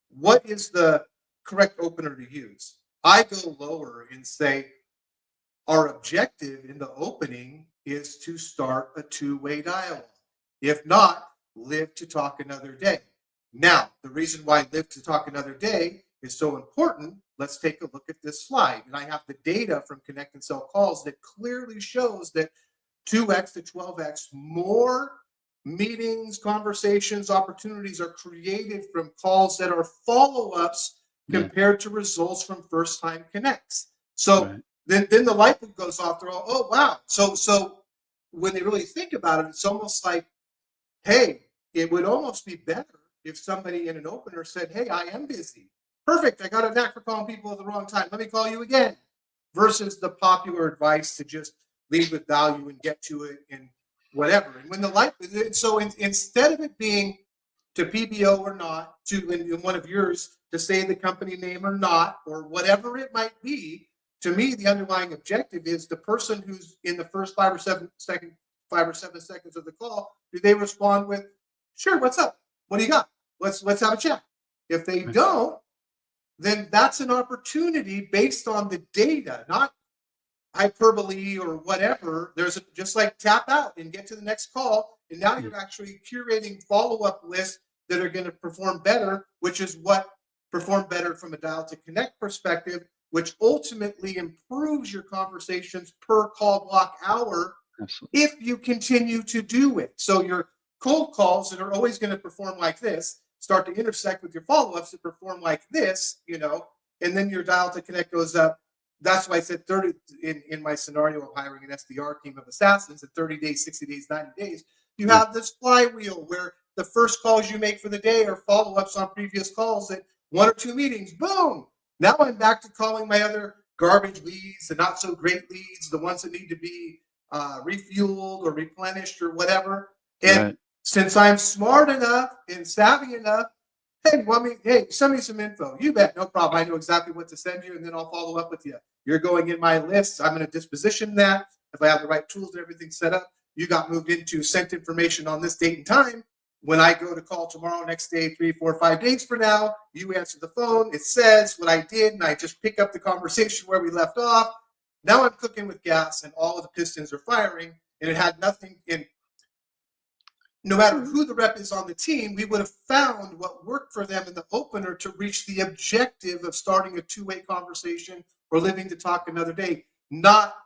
what is the correct opener to use? I go lower and say, our objective in the opening is to start a two-way dialogue. If not, live to talk another day. Now, the reason why live to talk another day is so important, let's take a look at this slide. And I have the data from Connect and Sell calls that clearly shows that 2x to 12x more meetings, conversations, opportunities are created from calls that are follow-ups compared to results from first-time connects. So then the light bulb goes off. They're all, oh, wow. So when they really think about it, it's almost like, hey, it would almost be better if somebody in an opener said, hey, I am busy. Perfect. I got a knack for calling people at the wrong time. Let me call you again. Versus the popular advice to just lead with value and get to it and whatever. And when the light, so instead of it being to PBO or not, to in one of yours to say the company name or not, or whatever it might be, to me, the underlying objective is the person who's in the first 5 or 7 seconds of the call, do they respond with, sure, what's up? What do you got? Let's have a chat. If they don't, then that's an opportunity based on the data, not hyperbole or whatever. There's just like tap out and get to the next call. And now you're actually curating follow-up lists that are going to perform better, which is what perform better from a dial to connect perspective, which ultimately improves your conversations per call block hour. Absolutely. If you continue to do it. So your cold calls that are always going to perform like this start to intersect with your follow-ups that perform like this, and then your dial to connect goes up. That's why I said 30 in my scenario of hiring an SDR team of assassins at 30 days, 60 days, 90 days. You have this flywheel where the first calls you make for the day are follow-ups on previous calls that 1 or 2 meetings, boom. Now I'm back to calling my other garbage leads, the not so great leads, the ones that need to be refueled or replenished or whatever. And since I'm smart enough and savvy enough, hey, send me some info. You bet, no problem. I know exactly what to send you, and then I'll follow up with you. You're going in my list. I'm going to disposition that. If I have the right tools and everything set up, you got moved into sent information on this date and time. When I go to call tomorrow, next day, 3, 4, 5 days from now, you answer the phone. It says what I did, and I just pick up the conversation where we left off. Now I'm cooking with gas, and all of the pistons are firing, and it had nothing in. No matter who the rep is on the team, we would have found what worked for them in the opener to reach the objective of starting a two-way conversation or living to talk another day, not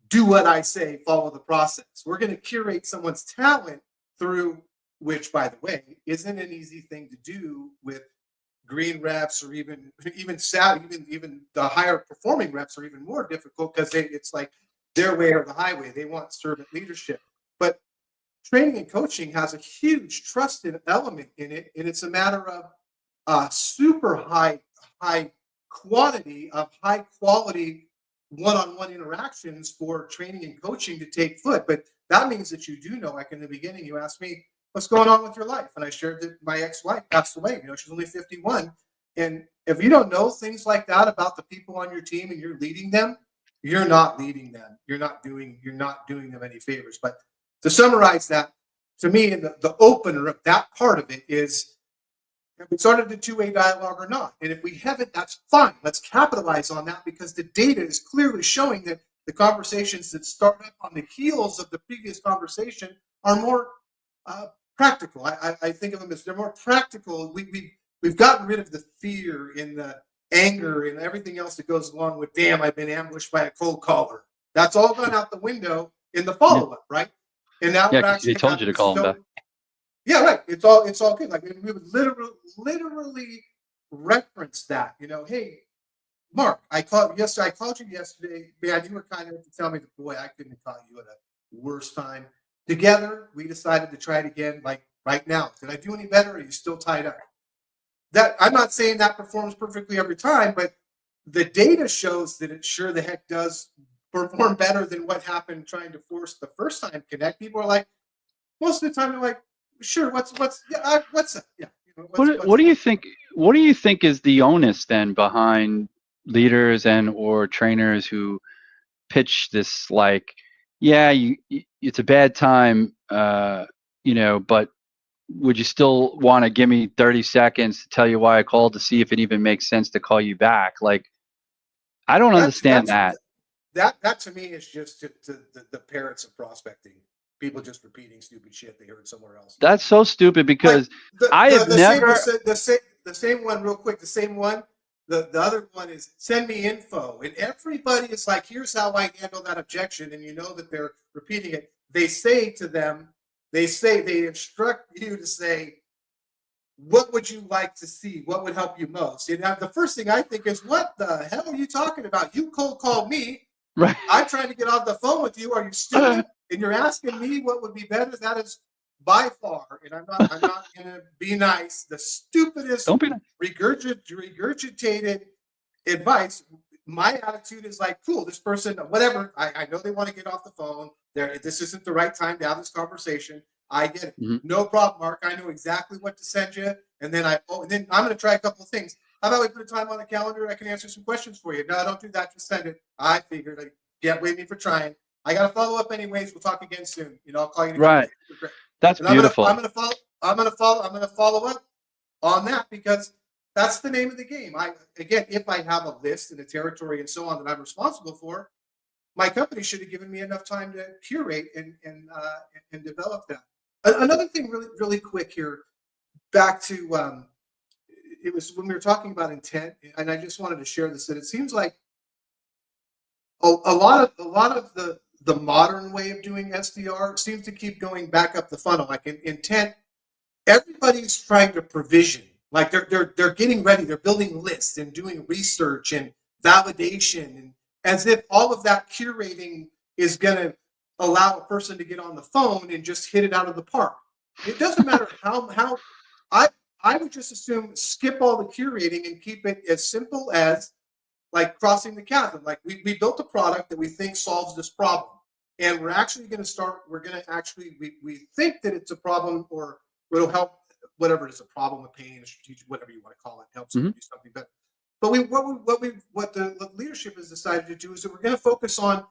do what I say, follow the process. We're going to curate someone's talent through, which, by the way, isn't an easy thing to do with green reps or even the higher performing reps are even more difficult because it's like their way or the highway. They want servant leadership. But training and coaching has a huge trusted element in it, and it's a matter of super high quantity of high quality one-on-one interactions for training and coaching to take foot. But that means that you do know, like in the beginning, you asked me, what's going on with your life? And I shared that my ex-wife passed away. She's only 51. And if you don't know things like that about the people on your team and you're leading them, you're not leading them. You're not doing them any favors. But to summarize that, to me, the opener of that part of it is, have we started the two-way dialogue or not? And if we haven't, that's fine. Let's capitalize on that because the data is clearly showing that the conversations that start up on the heels of the previous conversation are more practical. I think of them as they're more practical. we've gotten rid of the fear and the anger and everything else that goes along with, damn, I've been ambushed by a cold caller. That's all gone out the window in the follow-up, right? And now Yeah, we're because they actually told you to having call them back. yeah, right. It's all good. Like we would literally reference that. You know, hey, Mark, I called you yesterday. Man, you were kind enough to tell me that, boy, I couldn't have caught you at a worse time. Together, we decided to try it again. Like right now, did I do any better? Or are you still tied up? That I'm not saying that performs perfectly every time, but the data shows that it sure the heck does perform better than what happened trying to force the first time connect. People are like, most of the time they're like, sure, what's that? Yeah, you know, What do you think? What do you think is the onus then behind leaders and or trainers who pitch this like, yeah, it's a bad time, but would you still want to give me 30 seconds to tell you why I called to see if it even makes sense to call you back? Like, I don't understand that. That to me is just to the parents of prospecting. People just repeating stupid shit they heard somewhere else. That's so stupid because like I have never. The same one, real quick. The same one. The other one is send me info, and everybody is like, here's how I handle that objection, and you know that they're repeating it. They say to them, they instruct you to say, what would you like to see? What would help you most? And the first thing I think is, what the hell are you talking about? You cold called me. Right. I'm trying to get off the phone with you. Are you stupid? And you're asking me what would be better? That is by far, and I'm not gonna be nice, the stupidest Don't be nice. regurgitated advice. My attitude is like, cool, this person, whatever. I know they want to get off the phone. This isn't the right time to have this conversation. I get it. Mm-hmm. No problem, Mark. I know exactly what to send you. And then I'm going to try a couple of things. How about we put a time on the calendar? I can answer some questions for you. No, don't do that. Just send it. I figured. Like, can't blame me for trying. I got to follow up anyways. We'll talk again soon. You know, I'll call you in a couple of days. Great. That's beautiful. I'm going to follow up on that because that's the name of the game. If I have a list and a territory and so on that I'm responsible for, my company should have given me enough time to curate and develop that. Another thing, really quick here, back to it was when we were talking about intent, and I just wanted to share this. That it seems like a lot of the modern way of doing SDR seems to keep going back up the funnel. Like in intent, everybody's trying to provision. Like they're getting ready. They're building lists and doing research and validation, and as if all of that curating is going to allow a person to get on the phone and just hit it out of the park. It doesn't matter how I would just assume skip all the curating and keep it as simple as like crossing the chasm. Like we built a product that we think solves this problem, and we're actually going to we think that it's a problem or it'll help, whatever it is, a problem, a pain, a strategic, whatever you want to call it, helps them do something better. But what the leadership has decided to do is that we're going to focus on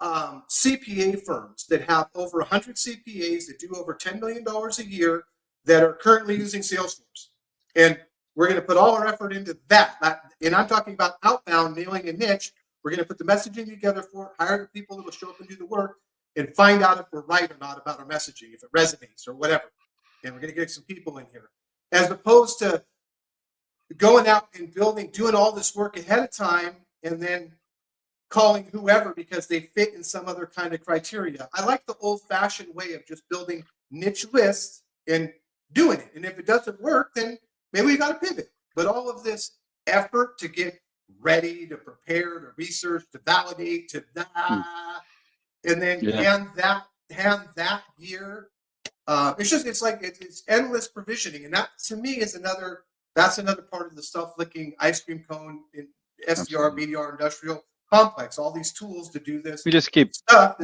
CPA firms that have over 100 CPAs that do over $10 million a year that are currently using Salesforce. And we're going to put all our effort into that. And I'm talking about outbound, nailing a niche. We're going to put the messaging together for it, hire the people that will show up and do the work, and find out if we're right or not about our messaging, if it resonates or whatever. And we're going to get some people in here. As opposed to going out and doing all this work ahead of time and then calling whoever because they fit in some other kind of criteria. I like the old-fashioned way of just building niche lists and doing it. And if it doesn't work, then maybe we got to pivot. But all of this effort to get ready, to prepare, to research, to validate, and then hand that gear. It's endless provisioning, and that to me is another part of the self-licking ice cream cone in SDR, BDR, industrial complex. All these tools to do this. We just keep stuff.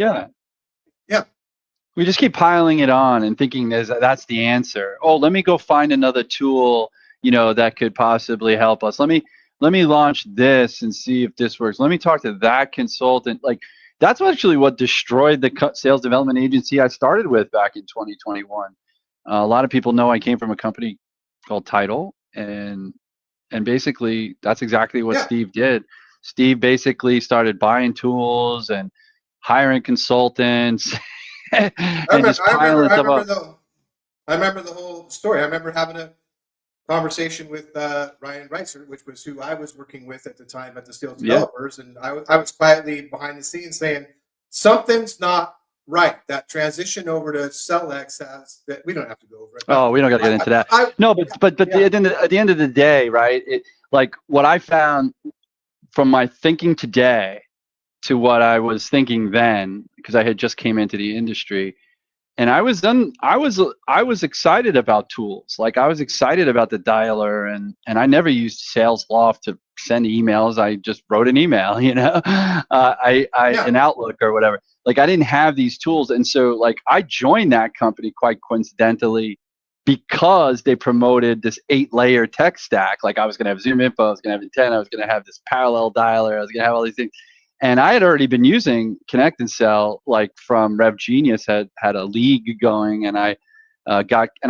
We just keep piling it on and thinking that's the answer. Oh, let me go find another tool, that could possibly help us. Let me launch this and see if this works. Let me talk to that consultant. Like that's actually what destroyed the sales development agency I started with back in 2021. A lot of people know I came from a company called Title, and basically that's exactly what Steve did. Steve basically started buying tools and hiring consultants. I remember the whole story. I remember having conversation with Ryan Reitzer, which was who I was working with at the time at the Steel Yeah. Developers, and I was quietly behind the scenes saying something's not right. That transition over to Cell-X has that we don't have to go over it. Oh, we don't got to get into that. No, but Yeah. at the end of the day, right? Like what I found from my thinking today to what I was thinking then, because I had just came into the industry, and I was excited about tools. Like I was excited about the dialer, and I never used Salesloft to send emails. I just wrote an email, you know, an Outlook or whatever. Like I didn't have these tools, and so like I joined that company quite coincidentally because they promoted this 8-layer tech stack. Like I was going to have Zoom Info, I was going to have Intent, I was going to have this parallel dialer, I was going to have all these things. And I had already been using Connect and Sell, like from Rev Genius, had a league going, and I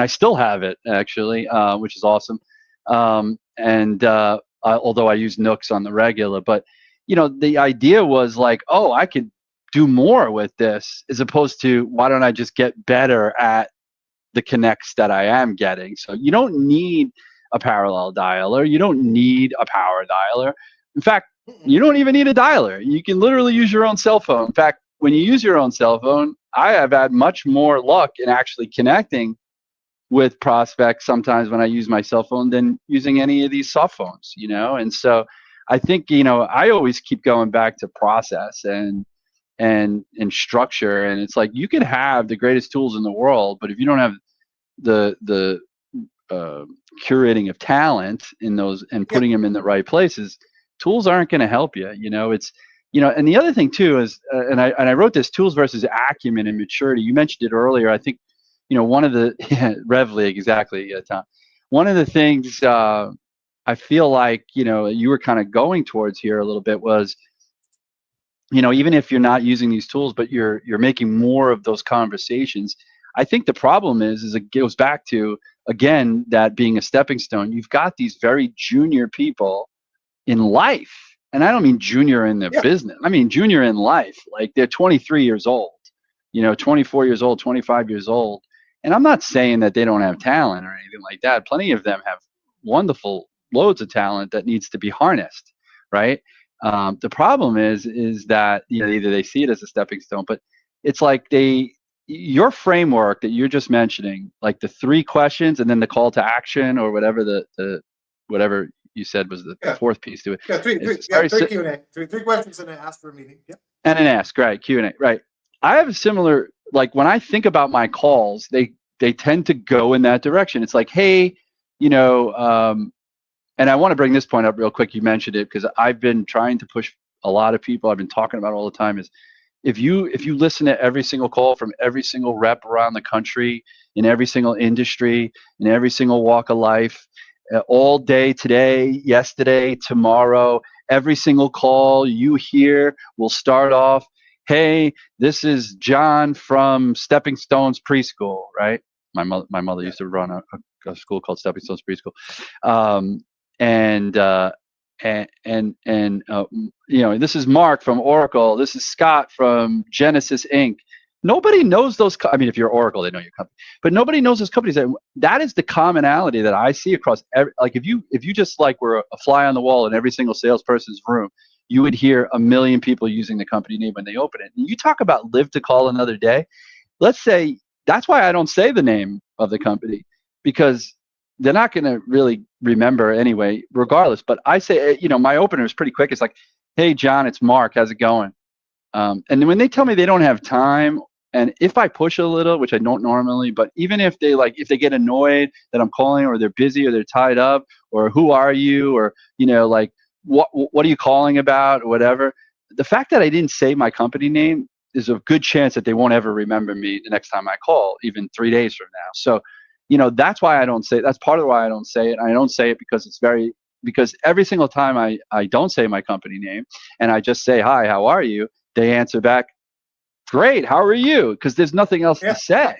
still have it actually, which is awesome. Although I use Nooks on the regular, but you know, the idea was like, oh, I could do more with this, as opposed to why don't I just get better at the connects that I am getting. So you don't need a parallel dialer, you don't need a power dialer. In fact, you don't even need a dialer. You can literally use your own cell phone. In fact, when you use your own cell phone, I have had much more luck in actually connecting with prospects sometimes when I use my cell phone than using any of these soft phones, you know? And so I think, you know, I always keep going back to process and structure. And it's like, you can have the greatest tools in the world, but if you don't have the curating of talent in those and putting them in the right places, tools aren't going to help you. You know, it's, you know, and the other thing too is, and I wrote this, tools versus acumen and maturity. You mentioned it earlier. I think, you know, one of the Rev League, exactly, Tom. One of the things I feel like, you know, you were kind of going towards here a little bit was, you know, even if you're not using these tools, but you're making more of those conversations. I think the problem is it goes back to, again, that being a stepping stone. You've got these very junior people in life, and I don't mean junior in their business. I mean junior in life. Like they're 23 years old, you know, 24 years old, 25 years old. And I'm not saying that they don't have talent or anything like that. Plenty of them have wonderful loads of talent that needs to be harnessed, right? The problem is that, you know, either they see it as a stepping stone, but it's like your framework that you're just mentioning, like the 3 questions and then the call to action or whatever whatever you said was the 4th piece to it. Yeah, three Q&A, three questions and an ask for a meeting. Yeah. And an ask, right? Q&A, right? I have a similar, like when I think about my calls, they tend to go in that direction. It's like, hey, you know, and I want to bring this point up real quick. You mentioned it because I've been trying to push a lot of people. I've been talking about it all the time. Is if you listen to every single call from every single rep around the country, in every single industry, in every single walk of life, all day today, yesterday, tomorrow, every single call you hear will start off, hey, this is John from Stepping Stones Preschool, right? My mother used to run a school called Stepping Stones Preschool. You know, this is Mark from Oracle. This is Scott from Genesis Inc. Nobody knows those. I mean, if you're Oracle, they know your company, but nobody knows those companies. That is the commonality that I see across every. Like, if you just like were a fly on the wall in every single salesperson's room, you would hear a million people using the company name when they open it. And you talk about live to call another day. Let's say that's why I don't say the name of the company, because they're not going to really remember anyway, regardless. But I say, you know, my opener is pretty quick. It's like, hey, John, it's Mark. How's it going? And when they tell me they don't have time, and if I push a little, which I don't normally, but even if they get annoyed that I'm calling, or they're busy, or they're tied up, or who are you, or, you know, like, what are you calling about, or whatever, the fact that I didn't say my company name is a good chance that they won't ever remember me the next time I call, even 3 days from now. So, you know, that's why I don't say it. That's part of why I don't say it. I don't say it because every single time I don't say my company name and I just say, hi, how are you? They answer back, great, how are you? Because there's nothing else to say,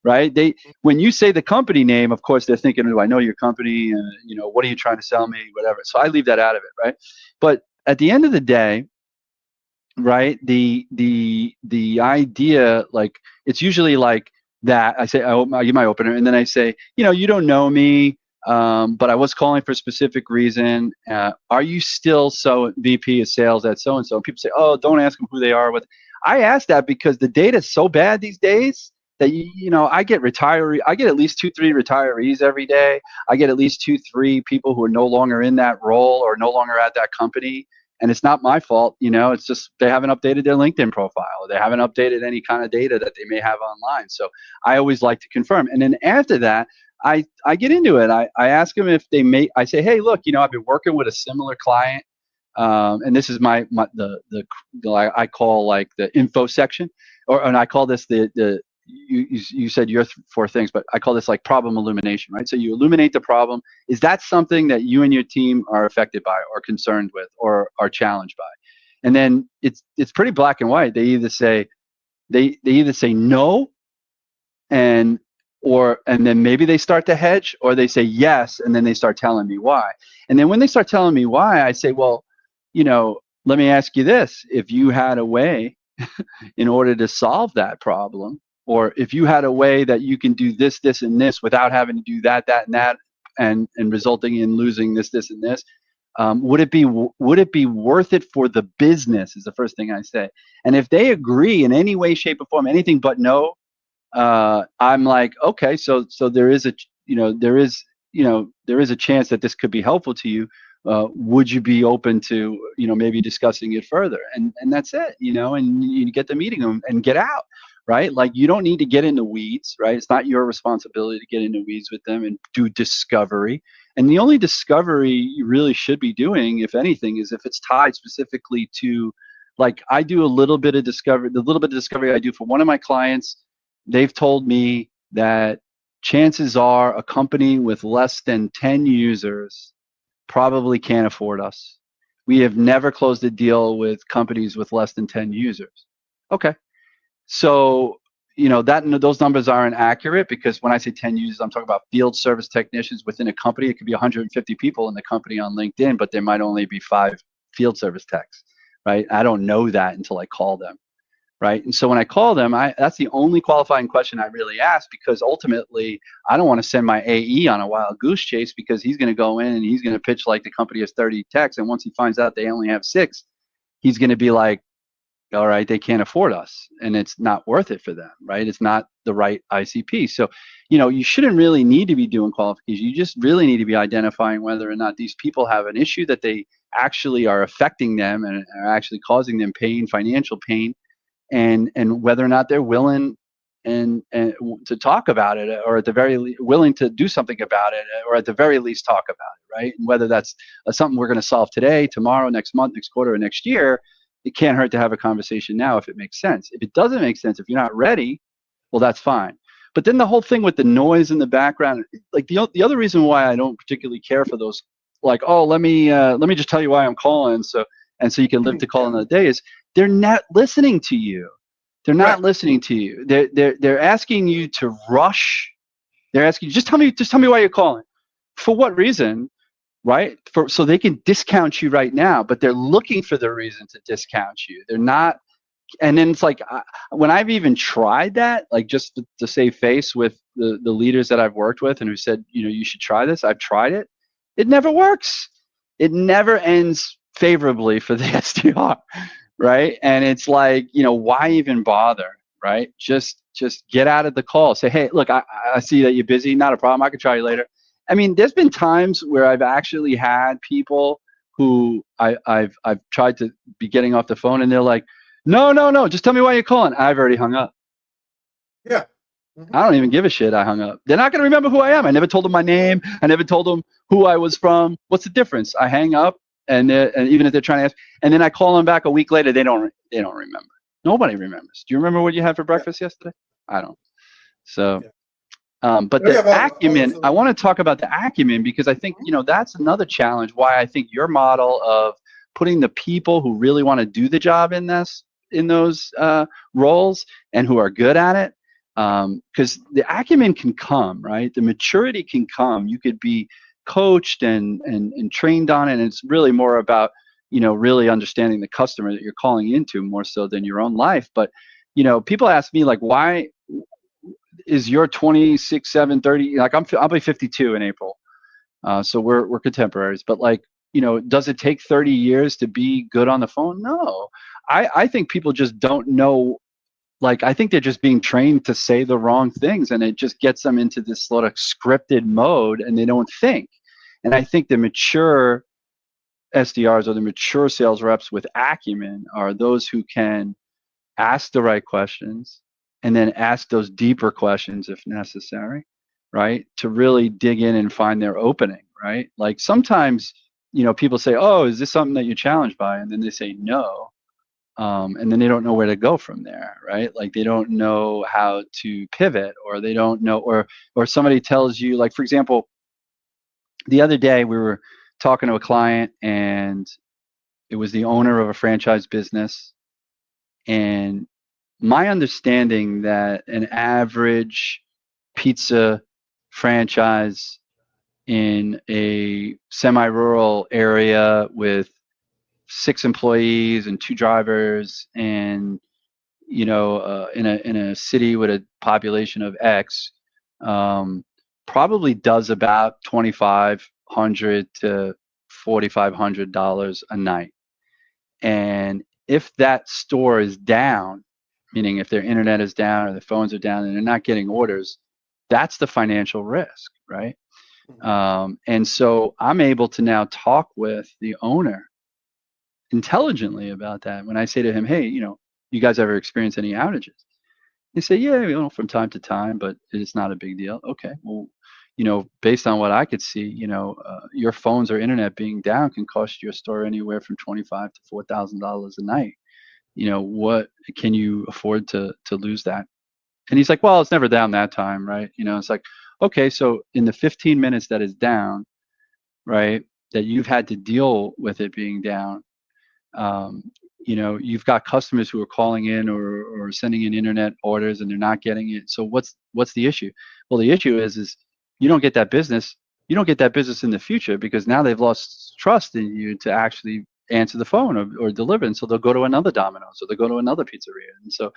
right? When you say the company name, of course, they're thinking, oh, I know your company, you know, what are you trying to sell me, whatever. So I leave that out of it, right? But at the end of the day, right, the idea, like, it's usually like that. I say, I give my opener, and then I say, you know, you don't know me. but I was calling for a specific reason. Are you still VP of sales at so-and-so? People say, oh, don't ask them who they are. I ask that because the data is so bad these days that, I get at least 2-3 retirees every day. I get at least 2-3 people who are no longer in that role or no longer at that company. And it's not my fault, it's just they haven't updated their LinkedIn profile, or they haven't updated any kind of data that they may have online. So I always like to confirm. And then after that, I get into it. I ask them if I say, hey, look, I've been working with a similar client. And this is I call like the info section, and I call this you said your 4 things, but I call this like problem illumination, right? So you illuminate the problem. Is that something that you and your team are affected by or concerned with or are challenged by? And then it's pretty black and white. They either say no, and then maybe they start to hedge, or they say yes, and then they start telling me why. And then when they start telling me why, I say, well, let me ask you this. If you had a way in order to solve that problem, or if you had a way that you can do this, this, and this without having to do that, that, and that, and resulting in losing this, this, and this, would it be worth it for the business is the first thing I say. And if they agree in any way, shape, or form, anything but no, I'm like, okay, so there is a chance that this could be helpful to you. Would you be open to maybe discussing it further? And that's it, and you get the meeting them and get out, right? Like, you don't need to get in the weeds, right? It's not your responsibility to get in the weeds with them and do discovery. And the only discovery you really should be doing, if anything, is if it's tied specifically to, like, I do a little bit of discovery. The little bit of discovery I do for one of my clients, they've told me that chances are a company with less than 10 users probably can't afford us. We have never closed a deal with companies with less than 10 users. Okay. So, those numbers aren't accurate, because when I say 10 users, I'm talking about field service technicians within a company. It could be 150 people in the company on LinkedIn, but there might only be 5 field service techs, right? I don't know that until I call them. Right. And so when I call them, that's the only qualifying question I really ask, because ultimately I don't want to send my AE on a wild goose chase, because he's going to go in and he's going to pitch like the company has 30 techs. And once he finds out they only have 6, he's going to be like, all right, they can't afford us, and it's not worth it for them. Right. It's not the right ICP. So, you shouldn't really need to be doing qualifications. You just really need to be identifying whether or not these people have an issue that they actually are affecting them and are actually causing them pain, financial pain. And whether or not they're willing and to talk about it, or at the very willing to do something about it, or at the very least talk about it, right? And whether that's something we're going to solve today, tomorrow, next month, next quarter, or next year, it can't hurt to have a conversation now if it makes sense. If it doesn't make sense, if you're not ready, well, that's fine. But then the whole thing with the noise in the background, like the other reason why I don't particularly care for those, like, oh, let me just tell you why I'm calling, so you can live to call another day, is they're not listening to you. They're not listening to you. They're asking you to rush. They're asking you, just tell me why you're calling. For what reason, right? So they can discount you right now, but they're looking for the reason to discount you. They're not. And then it's like, when I've even tried that, like, just to save face with the leaders that I've worked with and who said, you should try this. I've tried it. It never works. It never ends favorably for the SDR. Right. And it's like, why even bother? Right. Just get out of the call. Say, hey, look, I see that you're busy. Not a problem. I can try you later. I mean, there's been times where I've actually had people who I've tried to be getting off the phone, and they're like, no, just tell me why you're calling. I've already hung up. Yeah. Mm-hmm. I don't even give a shit. I hung up. They're not going to remember who I am. I never told them my name. I never told them who I was from. What's the difference? I hang up. And even if they're trying to ask, and then I call them back a week later, they don't remember. Nobody remembers. Do you remember what you had for breakfast yesterday? I don't. So, but the acumen, I want to talk about the acumen, because I think, that's another challenge. Why I think your model of putting the people who really want to do the job in those roles and who are good at it, because the acumen can come, right? The maturity can come. You could be coached and trained on it, and it's really more about really understanding the customer that you're calling into, more so than your own life. But people ask me, like, why is your 26, 7, 30, like, I'll be 52 in April, So we're contemporaries. But like, does it take 30 years to be good on the phone? No. I think people just don't know. Like, I think they're just being trained to say the wrong things, and it just gets them into this sort of scripted mode, and they don't think. And I think the mature SDRs or the mature sales reps with acumen are those who can ask the right questions and then ask those deeper questions if necessary, right? To really dig in and find their opening, right? Like sometimes, people say, "Oh, is this something that you're challenged by?" And then they say no. And then they don't know where to go from there, right? Like they don't know how to pivot, or they don't know, or somebody tells you, like, for example, the other day we were talking to a client, and it was the owner of a franchise business. And my understanding that an average pizza franchise in a semi-rural area with 6 employees and 2 drivers, and in a city with a population of X, probably does about $2,500 to $4,500 a night. And if that store is down, meaning if their internet is down or their phones are down and they're not getting orders, that's the financial risk, right? And so I'm able to now talk with the owner intelligently about that. When I say to him, "Hey, you guys ever experience any outages?" They say, "Yeah, from time to time, but it's not a big deal." Okay, well, based on what I could see, your phones or internet being down can cost your store anywhere from $25 to $4,000 a night. What can you afford to lose that? And he's like, "Well, it's never down that time, right?" It's like, okay, so in the 15 minutes that is down, right, that you've had to deal with it being down, um, you've got customers who are calling in or sending in internet orders and they're not getting it. So what's the issue? Well, the issue is you don't get that business. You don't get that business in the future because now they've lost trust in you to actually answer the phone or deliver. And so they'll go to another Domino's, or they'll go to another pizzeria. And so,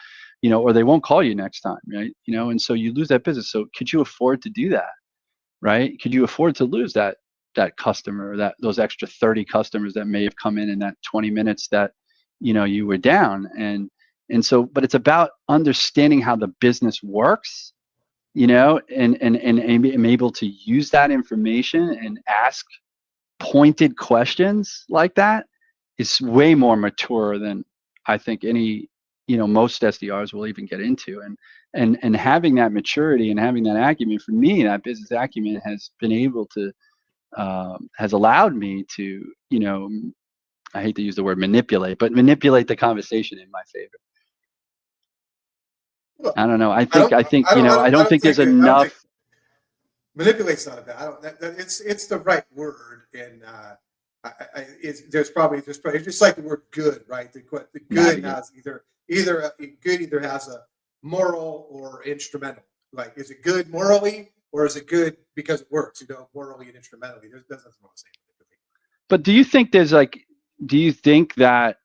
or they won't call you next time, right? And so you lose that business. So could you afford to do that? Right? Could you afford to lose that customer, those extra 30 customers that may have come in that 20 minutes that you were down? And so, but it's about understanding how the business works, and I'm able to use that information and ask pointed questions like that. Is way more mature than I think most SDRs will even get into. And having that maturity and having that acumen, for me, that business acumen has been able to has allowed me to, I hate to use the word manipulate, but manipulate the conversation in my favor. Well, I don't know. I don't think there's I don't think enough. manipulate's not a bad. It's the right word, and there's probably it's just like the word good, right? The good has either has a moral or instrumental. Like, is it good morally, or is it good because it works? Morally and instrumentally. There's nothing wrong with saying manipulate. But do you think that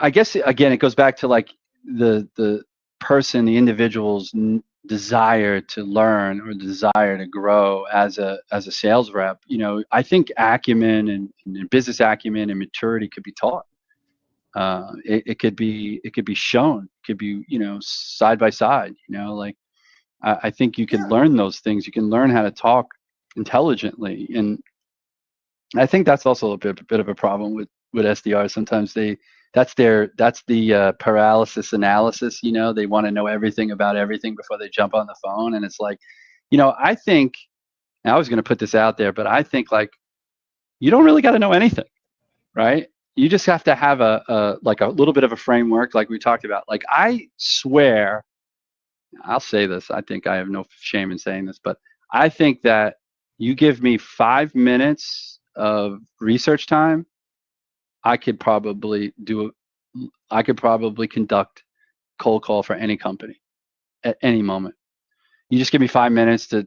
I guess again it goes back to like the person, the individual's desire to learn or desire to grow as a sales rep. I think acumen and business acumen and maturity could be taught. It could be shown. It could be side by side. Like I think you can learn those things. You can learn how to talk intelligently, and I think that's also a bit of a problem with SDRs. Sometimes that's the paralysis analysis. They want to know everything about everything before they jump on the phone. And it's like, I think, and I was going to put this out there, but I think like, you don't really got to know anything, right? You just have to have a little bit of a framework, like we talked about. Like, I swear, I'll say this, I think I have no shame in saying this, but I think that you give me 5 minutes of research time, I could probably conduct cold call for any company at any moment. You just give me 5 minutes to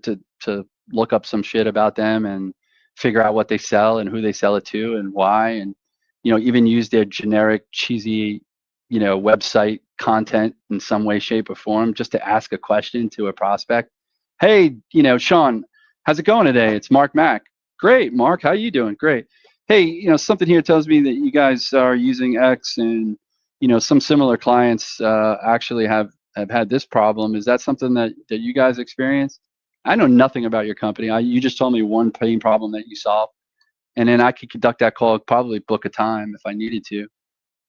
look up some shit about them and figure out what they sell and who they sell it to and why, and even use their generic cheesy website content in some way, shape, or form, just to ask a question to a prospect. Hey, Shawn, How's it going today? It's Mark Mack. Great, Mark. How you doing? Great. Hey, something here tells me that you guys are using X, and some similar clients actually have had this problem. Is that something that you guys experience? I know nothing about your company. You just told me one pain problem that you solved, and then I could conduct that call, probably book a time if I needed to,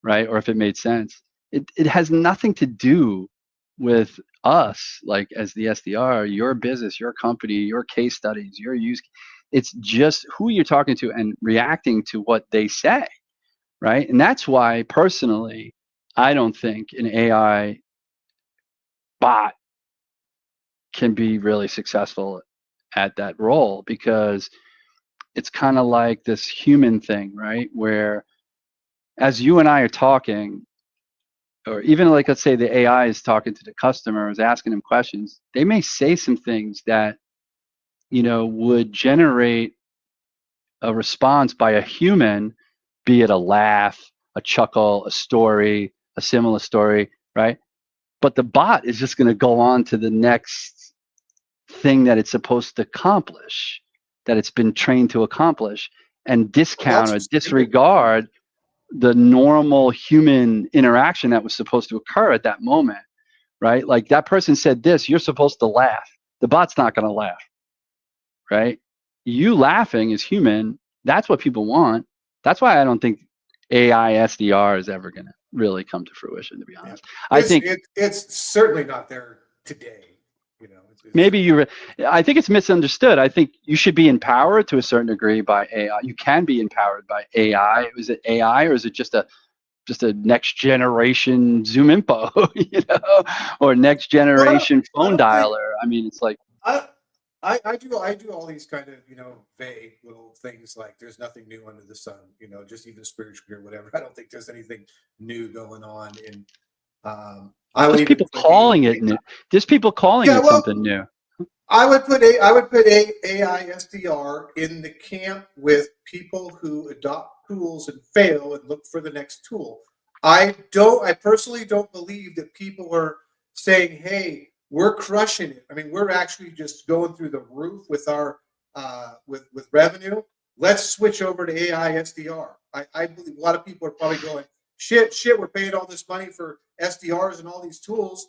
right? Or if it made sense. It has nothing to do with us, like as the SDR, your business, your company, your case studies, your use. It's just who you're talking to and reacting to what they say, right? And that's why personally, I don't think an AI bot can be really successful at that role, because it's kind of like this human thing, right? Where as you and I are talking, or even like let's say the AI is talking to the customers, asking them questions, they may say some things that would generate a response by a human, be it a laugh, a chuckle, a story, a similar story, right? But the bot is just going to go on to the next thing that it's supposed to accomplish, that it's been trained to accomplish, and discount or disregard the normal human interaction that was supposed to occur at that moment, right? Like that person said this, you're supposed to laugh. The bot's not going to laugh, right? You laughing is human. That's what people want. That's why I don't think AI SDR is ever going to really come to fruition, to be honest. I think it's certainly not there today. Maybe I think it's misunderstood. I think you should be empowered to a certain degree by AI. You can be empowered by AI. Is it AI, or is it just a next generation Zoom info, or next generation phone dialer? I mean, it's like I do all these kind of vague little things like there's nothing new under the sun, just even spiritually or whatever. I don't think there's anything new going on in. There's people calling it new. There's people calling it something new. I would put AI SDR in the camp with people who adopt tools and fail and look for the next tool. I personally don't believe that people are saying, "Hey, we're crushing it." I mean, we're actually just going through the roof with our with revenue. Let's switch over to AI SDR. I believe a lot of people are probably going, shit, we're paying all this money for SDRs and all these tools.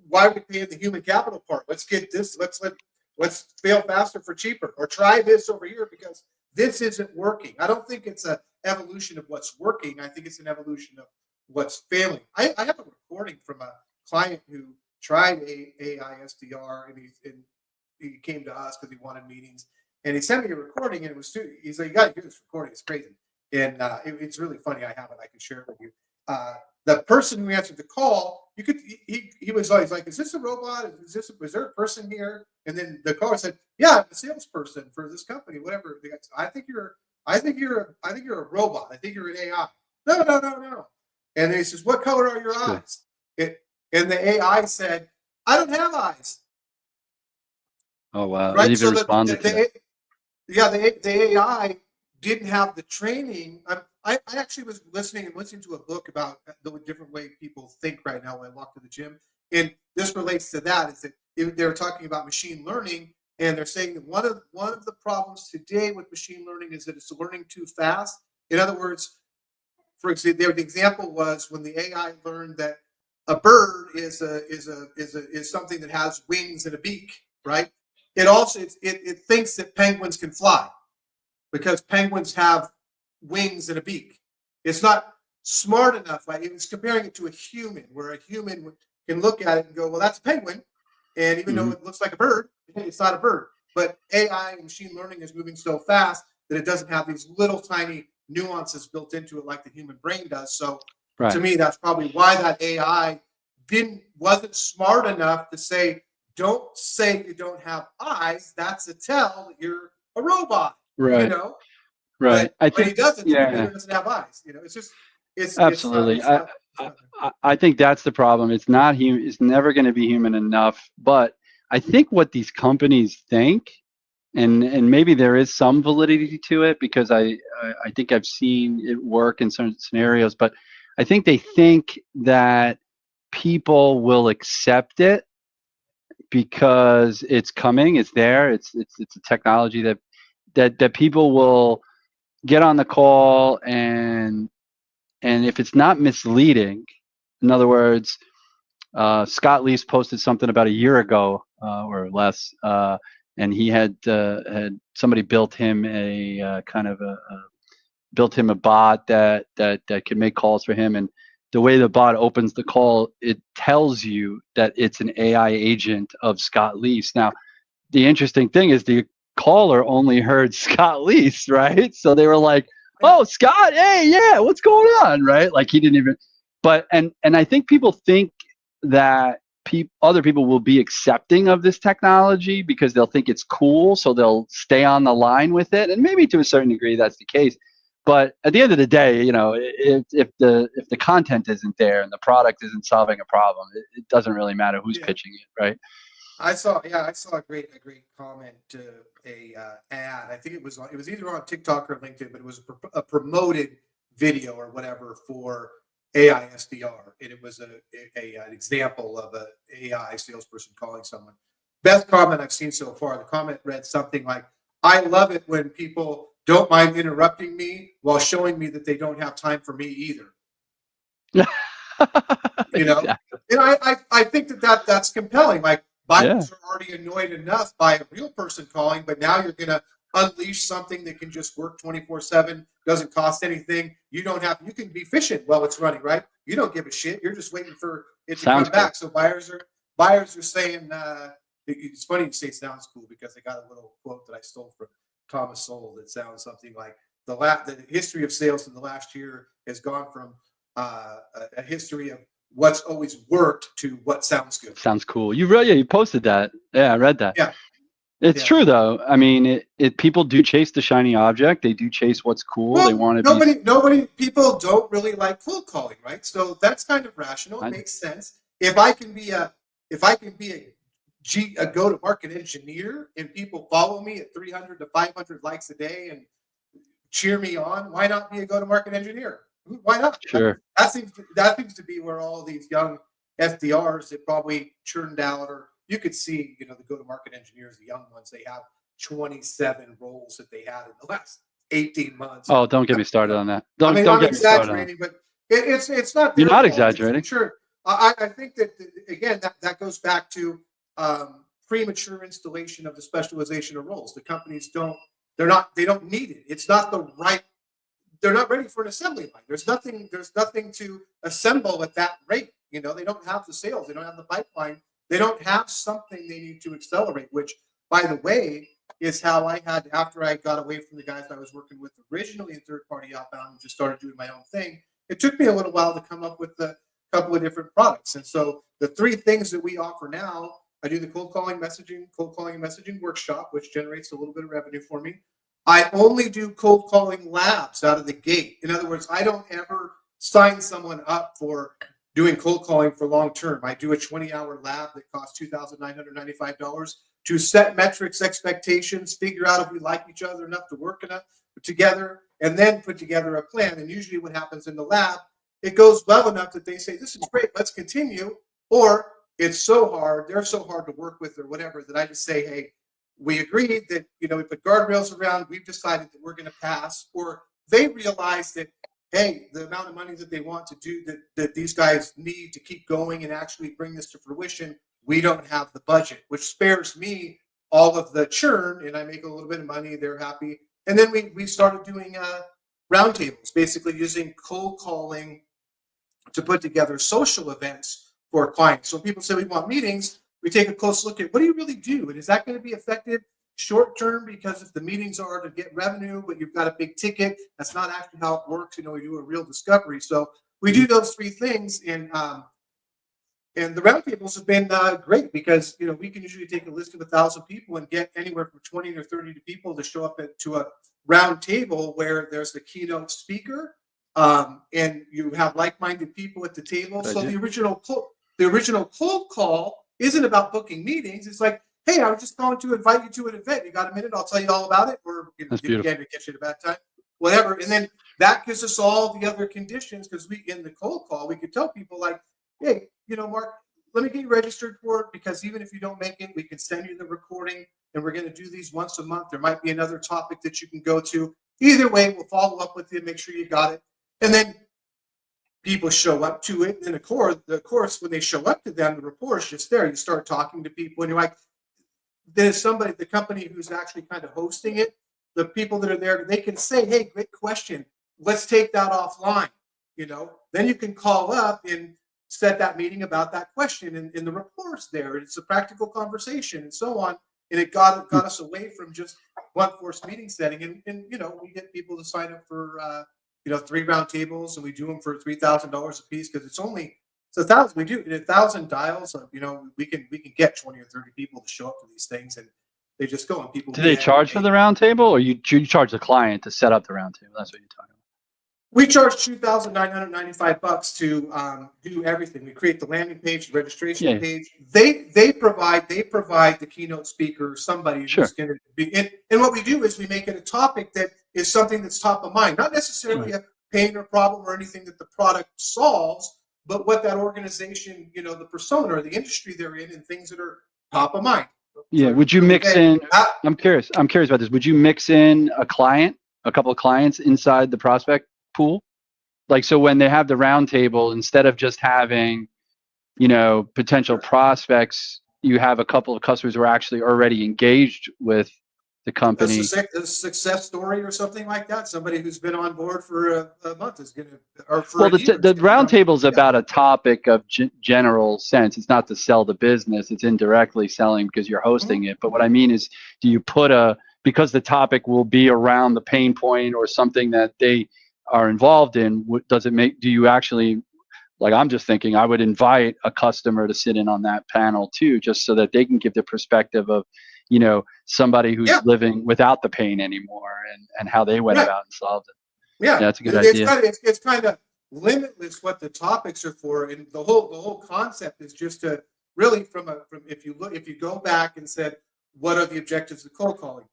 Why are we paying the human capital part? Let's get this. Let's fail faster for cheaper, or try this over here because this isn't working. I don't think it's an evolution of what's working. I think it's an evolution of what's failing. I have a recording from a client who tried AI SDR, and he came to us because he wanted meetings, and he sent me a recording, and he's like, "You got to hear this recording. It's crazy." And it's really funny. I have it. I can share it with you. The person who answered the call, he was always like, "Is this a robot? Is there a person here?" And then the caller said, "Yeah, I'm a salesperson for this company, whatever." I think you're a robot. I think you're an AI. No. And then he says, "What color are your eyes?" And the AI said, "I don't have eyes." Oh wow! Right. So the AI didn't have the training. I actually was listening to a book about the different way people think right now when I walk to the gym. And this relates to that, is that they're talking about machine learning, and they're saying that one of the problems today with machine learning is that it's learning too fast. In other words, for example, the example was when the AI learned that a bird is something that has wings and a beak, right? It thinks that penguins can fly, because penguins have wings and a beak. It's not smart enough. Like, it's comparing it to a human, where a human can look at it and go, "Well, that's a penguin," and even though it looks like a bird, it's not a bird. But AI and machine learning is moving so fast that it doesn't have these little tiny nuances built into it like the human brain does. So to me, that's probably why that AI wasn't smart enough to say, "Don't say you don't have eyes. That's a tell that you're a robot." Right. Right. But when he doesn't, the computer doesn't have eyes. It's just absolutely. I think that's the problem. It's not human. It's never going to be human enough. But I think what these companies think, and maybe there is some validity to it, because I think I've seen it work in certain scenarios. But I think they think that people will accept it because it's coming, it's there, it's a technology that people will get on the call, and if it's not misleading, in other words, Scott Leese posted something about a year ago or less, and he had somebody built him a built him a bot that could make calls for him, and the way the bot opens the call, it tells you that it's an AI agent of Scott Leese. Now, the interesting thing is the caller only heard Scott Leese, right? So they were like, "Oh, Scott, hey, yeah, what's going on?" Right? Like he didn't even. But and I think people think that other people will be accepting of this technology because they'll think it's cool, so they'll stay on the line with it, and maybe to a certain degree that's the case. But at the end of the day, you know, if the content isn't there and the product isn't solving a problem, it doesn't really matter who's pitching it, right? I saw a great comment to a ad. I think it was either on TikTok or LinkedIn, but it was a promoted video or whatever for AI SDR, and it was an example of an AI salesperson calling someone. Best comment I've seen so far. The comment read something like, "I love it when people don't mind interrupting me while showing me that they don't have time for me either." You know, exactly. and I think that's compelling. Like, buyers are already annoyed enough by a real person calling, but now you're going to unleash something that can just work 24/7, doesn't cost anything. You can be efficient while it's running, right? You don't give a shit. You're just waiting for it to come back. So buyers are saying, it's funny you say it sounds cool because I got a little quote that I stole from Thomas Sowell that sounds something like the history of sales in the last year has gone from a history of what's always worked to what sounds good. Sounds cool. You posted that. Yeah, I read that. Yeah. It's true though. I mean, people do chase the shiny object. They do chase what's cool. Well, they want to people don't really like cold calling, right? So that's kind of rational. It makes sense. If I can be a go-to-market engineer and people follow me at 300 to 500 likes a day and cheer me on, why not be a go-to-market engineer? Why not? Sure. That seems to be where all these young SDRs that probably churned out, or you could see, the go-to-market engineers, the young ones, they have 27 roles that they had in the last 18 months. Oh, don't get me started on that. Don't I'm get me started on exaggerating, but it's not. You're not exaggerating. Sure. I think that again that goes back to premature installation of the specialization of roles. The companies they don't need it. It's not the right. They're not ready for an assembly line. There's nothing to assemble at that rate. They don't have the sales. They don't have the pipeline. They don't have something they need to accelerate, which, by the way, is how I had, after I got away from the guys I was working with originally in third-party outbound and just started doing my own thing. It took me a little while to come up with a couple of different products. And so the three things that we offer now, I do the cold calling and messaging workshop, which generates a little bit of revenue for me. I only do cold calling labs out of the gate. In other words, I don't ever sign someone up for doing cold calling for long term. I do a 20-hour lab that costs $2,995 to set metrics, expectations, figure out if we like each other enough to work enough together, and then put together a plan. And usually what happens in the lab, it goes well enough that they say, "This is great, let's continue," or it's so hard, they're so hard to work with or whatever, that I just say, "Hey, we agreed that, we put guardrails around, we've decided that we're going to pass," or they realize that, hey, the amount of money that they want to do that these guys need to keep going and actually bring this to fruition, we don't have the budget, which spares me all of the churn, and I make a little bit of money, they're happy. And then we started doing roundtables, basically using cold calling to put together social events for clients. So people say we want meetings, we take a close look at what do you really do, and is that going to be effective short term? Because if the meetings are to get revenue, but you've got a big ticket, that's not actually how it works. We do a real discovery. So we do those three things, and the roundtables have been great because we can usually take a list of 1,000 people and get anywhere from 20 or 30 people to show up to a round table where there's the keynote speaker, and you have like-minded people at the table. So the original cold call isn't about booking meetings. It's like, "Hey, I was just calling to invite you to an event. You got a minute? I'll tell you all about it." Or That's beautiful. Again, to catch you at a bad time, whatever. And then that gives us all the other conditions, because we, in the cold call, we could tell people like, "Hey, Mark, let me get you registered for it, because even if you don't make it, we can send you the recording, and we're going to do these once a month. There might be another topic that you can go to. Either way, we'll follow up with you, make sure you got it. And then people show up to it. And of course, when they show up to them, the report's just there. You start talking to people, and you're like, there's somebody, the company who's actually kind of hosting it, the people that are there, they can say, hey, great question. Let's take that offline. Then you can call up and set that meeting about that question, and the report's there. And it's a practical conversation and so on. And it got us away from just blunt force meeting setting. And we get people to sign up for 3 round tables, and we do them for $3,000 a piece, because it's 1,000. We do 1,000 dials. We can get 20 or 30 people to show up to these things, and they just go, and people. Do they charge for the round table, or you charge the client to set up the round table? That's what you're talking about. We charge $2,995 to do everything. We create the landing page, the registration page. They provide the keynote speaker, somebody who's going to be. And what we do is we make it a topic that is something that's top of mind, not necessarily a pain or problem or anything that the product solves, but what that organization, the persona or the industry they're in, and things that are top of mind. Yeah. Would you mix in? I'm curious about this. Would you mix in a couple of clients inside the prospect pool? Like, so when they have the round table, instead of just having, potential prospects, you have a couple of customers who are actually already engaged with the company. A success story or something like that. Somebody who's been on board for a month is going to, or for well, the round table is about a topic of general sense. It's not to sell the business. It's indirectly selling because you're hosting it. But what I mean is, do you put because the topic will be around the pain point or something that they are involved in, do you actually, like, I'm just thinking I would invite a customer to sit in on that panel too, just so that they can give the perspective of, somebody who's living without the pain anymore, and how they went about and solved it. Yeah, that's a good idea. It's kind of limitless what the topics are for, and the whole concept is just to really if you go back and said, what are the objectives of cold calling?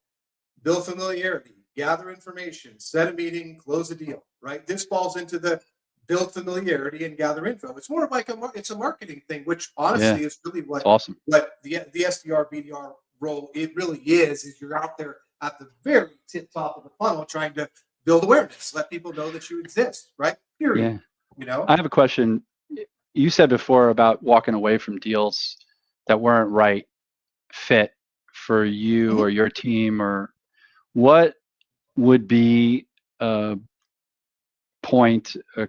Build familiarity, gather information, set a meeting, close a deal, right? This falls into the build familiarity and gather info. It's more of like it's a marketing thing, which honestly is really what the SDR BDR role it really is you're out there at the very tip top of the funnel trying to build awareness, let people know that you exist, right? Period. I have a question. You said before about walking away from deals that weren't right fit for you or your team, or what would be a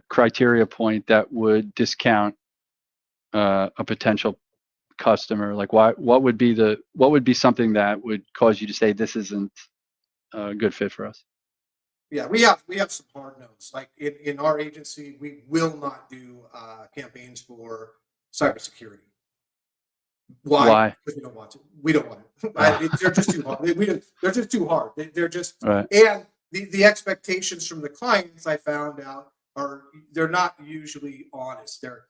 criteria point that would discount a potential customer? Like, what would be something that would cause you to say this isn't a good fit for us? Yeah, we have some hard no's. Like in our agency, we will not do campaigns for cybersecurity. Why? Because we don't want to. We don't want to. They're just too hard. They're just too hard. They're just and the expectations from the clients, I found out, they're not usually honest. They're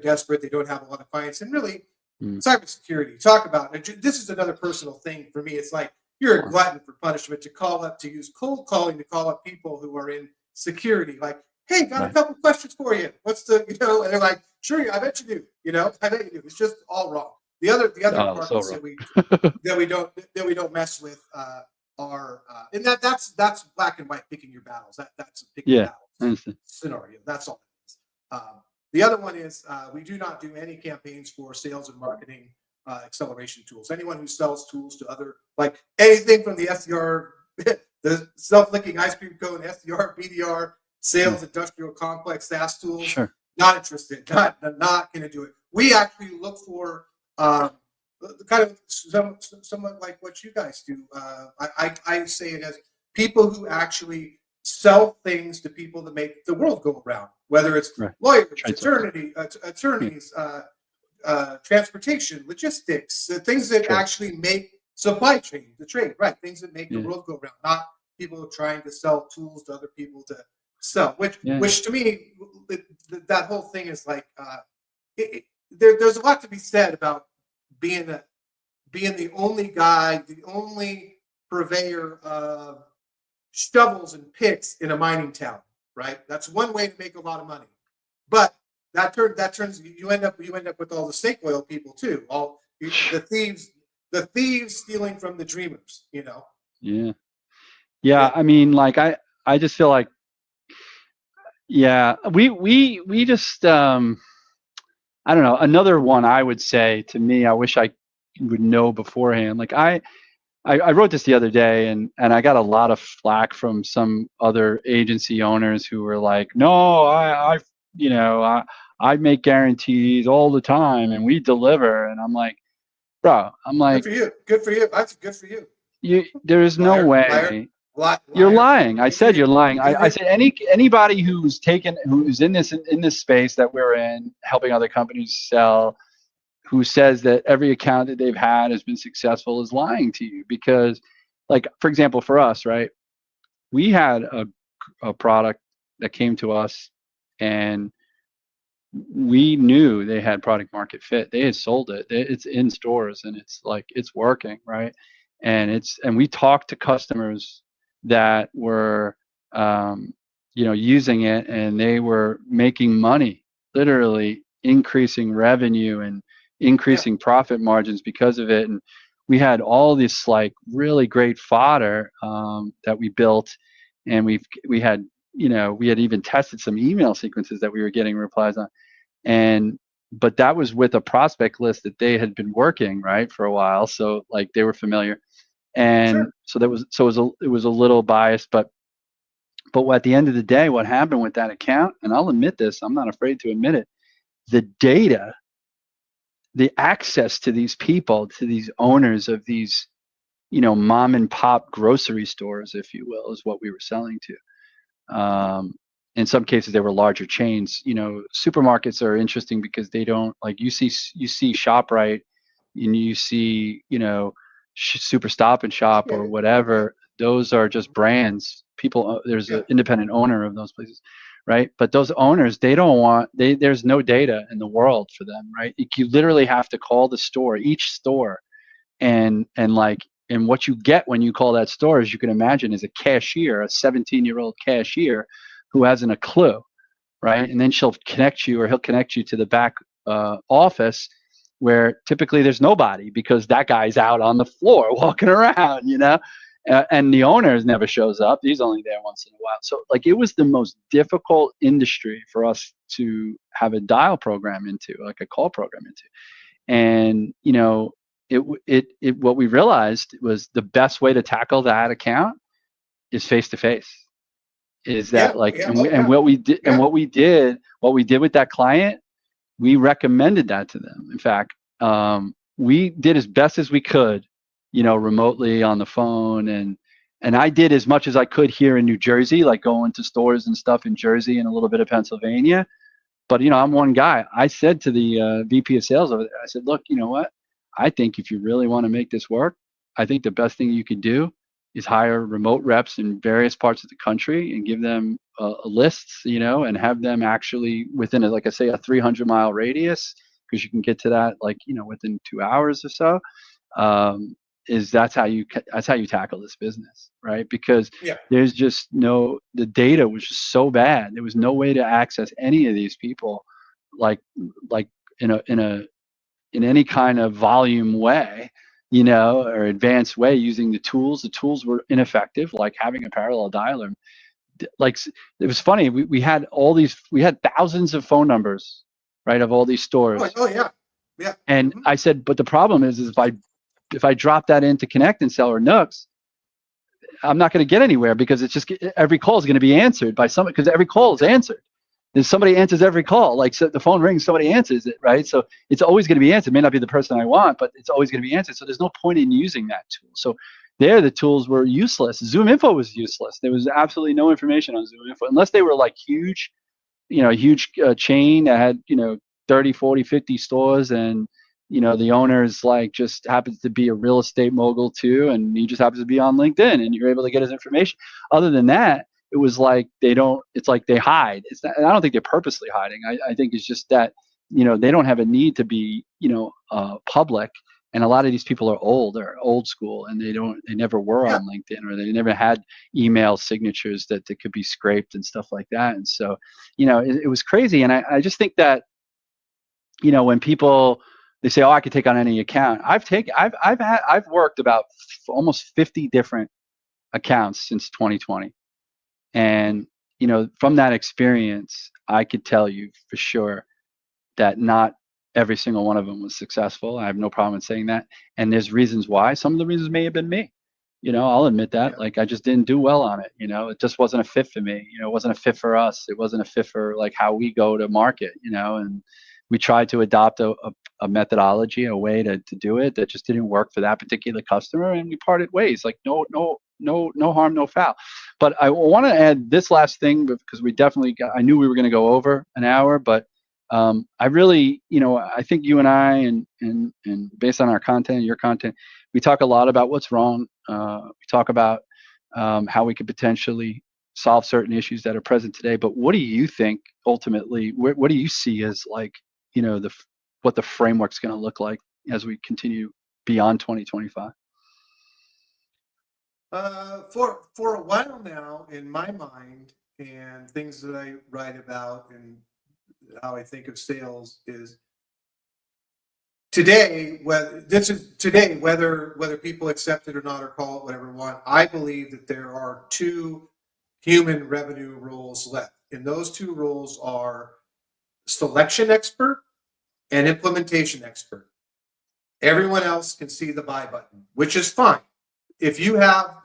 desperate. They don't have a lot of clients, and really, cybersecurity. Talk about it. This is another personal thing for me. It's like you're a glutton for punishment to use cold calling to call up people who are in security. Like, hey, got a couple questions for you. What's the and they're like, sure, I bet you do. I bet you do. It's just all wrong. The other parts that we don't mess with are and that's black and white picking your battles. That's a picking battles scenario. That's all it is. The other one is we do not do any campaigns for sales and marketing acceleration tools. Anyone who sells tools to other, like anything from the SDR, the self-licking ice cream cone, SDR, BDR, sales, industrial complex, SaaS tools, not interested, not going to do it. We actually look for kind of somewhat like what you guys do. I say it as people who actually sell things to people to make the world go around, whether it's lawyers, attorneys, transportation, logistics, things that actually make supply chain, the trade, things that make the world go around, not people trying to sell tools to other people to sell, which to me, that whole thing is like, there's a lot to be said about being the only guy, the only purveyor of shovels and picks in a mining town, right? That's one way to make a lot of money. But that turns you end up with all the snake oil people too. The thieves stealing from the dreamers. Yeah. Yeah. I mean, like I just feel like, yeah, we just I don't know. Another one I would say, to me, I wish I would know beforehand. Like I wrote this the other day, and I got a lot of flack from some other agency owners who were like, no, you know, I make guarantees all the time and we deliver. And I'm like, bro, Good for you. Good for you. That's good for you. there is no Liar, liar, way. You're liar. lying. I said you're lying. I said anybody who's in this space that we're in, helping other companies sell, who says that every account that they've had has been successful, is lying to you. Because, like, for example, for us, right, we had a product that came to us, and we knew they had product market fit. They had sold it. It's in stores and it's like, it's working, right? And we talked to customers that were using it, and they were making money, literally increasing revenue and Yeah. increasing profit margins because of it. And we had all this like really great fodder that we built, and we had even tested some email sequences that we were getting replies on. But that was with a prospect list that they had been working, right, for a while, so like they were familiar. And Sure. so it was a little biased. But at the end of the day, what happened with that account, and I'll admit this, I'm not afraid to admit it, the data, the access to these people, to these owners of these mom and pop grocery stores, if you will, is what we were selling to. In some cases, they were larger chains. Supermarkets are interesting because they don't, like, you see ShopRite, and you see Super Stop and Shop Yeah. or whatever. Those are just brands. People, there's Yeah. an independent owner of those places, right? But those owners, they don't want, there's no data in the world for them, right? You literally have to call the store, each store, and what you get when you call that store, as you can imagine, is a cashier, a 17-year-old cashier who hasn't a clue, right? And then he'll connect you to the back office, where typically there's nobody because that guy's out on the floor walking around, and the owner never shows up. He's only there once in a while. So, like, it was the most difficult industry for us to have a dial program into, like a call program into. And what we realized was the best way to tackle that account is face to face. Is that, Yeah. like, Yeah. and Oh, yeah. what we did with that client, we recommended that to them. In fact, we did as best as we could, remotely on the phone, and I did as much as I could here in New Jersey, like going to stores and stuff in Jersey and a little bit of Pennsylvania. But I'm one guy. I said to the VP of sales over there, I said, look, you know what? I think if you really want to make this work, I think the best thing you could do is hire remote reps in various parts of the country and give them lists, and have them actually within, like I say, a 300-mile radius, because you can get to that, like, within 2 hours or so. That's how you tackle this business, right? Because Yeah. there's just the data was just so bad. There was no way to access any of these people, like in any kind of volume way, or advanced way, using the tools. The tools were ineffective, like having a parallel dialer. Like, it was funny. We had thousands of phone numbers, right, of all these stores. Oh yeah. Yeah. And I said, but the problem is if I drop that into Connect and Sell or Nooks, I'm not going to get anywhere, because it's just every call is going to be answered by someone, because every call is answered. And somebody answers every call. Like, so the phone rings, somebody answers it, right? So it's always going to be answered. It may not be the person I want, but it's always going to be answered. So there's no point in using that tool. So the tools were useless. Zoom Info was useless. There was absolutely no information on Zoom Info, unless they were like huge, a huge chain that had 30, 40, 50 stores, and the owner's like just happens to be a real estate mogul too, and he just happens to be on LinkedIn, and you're able to get his information. Other than that, it was like it's like they hide. It's not, and I don't think they're purposely hiding. I think it's just that they don't have a need to be public. And a lot of these people are old school, and they never were Yeah. on LinkedIn, or they never had email signatures that could be scraped and stuff like that. And so, it was crazy. And I just think that, when people, they say, "Oh, I could take on any account." I've worked about almost 50 different accounts since 2020. And, from that experience, I could tell you for sure that not every single one of them was successful. I have no problem in saying that. And there's reasons why. Some of the reasons may have been me. I'll admit that. Yeah. Like, I just didn't do well on it. It just wasn't a fit for me. It wasn't a fit for us. It wasn't a fit for like how we go to market, and we tried to adopt a methodology, a way to do it that just didn't work for that particular customer. And we parted ways. Like, no harm, no foul. But I want to add this last thing, because I knew we were going to go over an hour, but I really, I think you and I, and based on our content, your content, we talk a lot about what's wrong. We talk about how we could potentially solve certain issues that are present today. But what do you think ultimately? What do you see as, like, what the framework's going to look like as we continue beyond 2025? For a while now, in my mind, and things that I write about and how I think of sales is today. Whether people accept it or not, or call it whatever they want. I believe that there are two human revenue rules left, and those two rules are selection expert and implementation expert. Everyone else can see the buy button, which is fine. If you have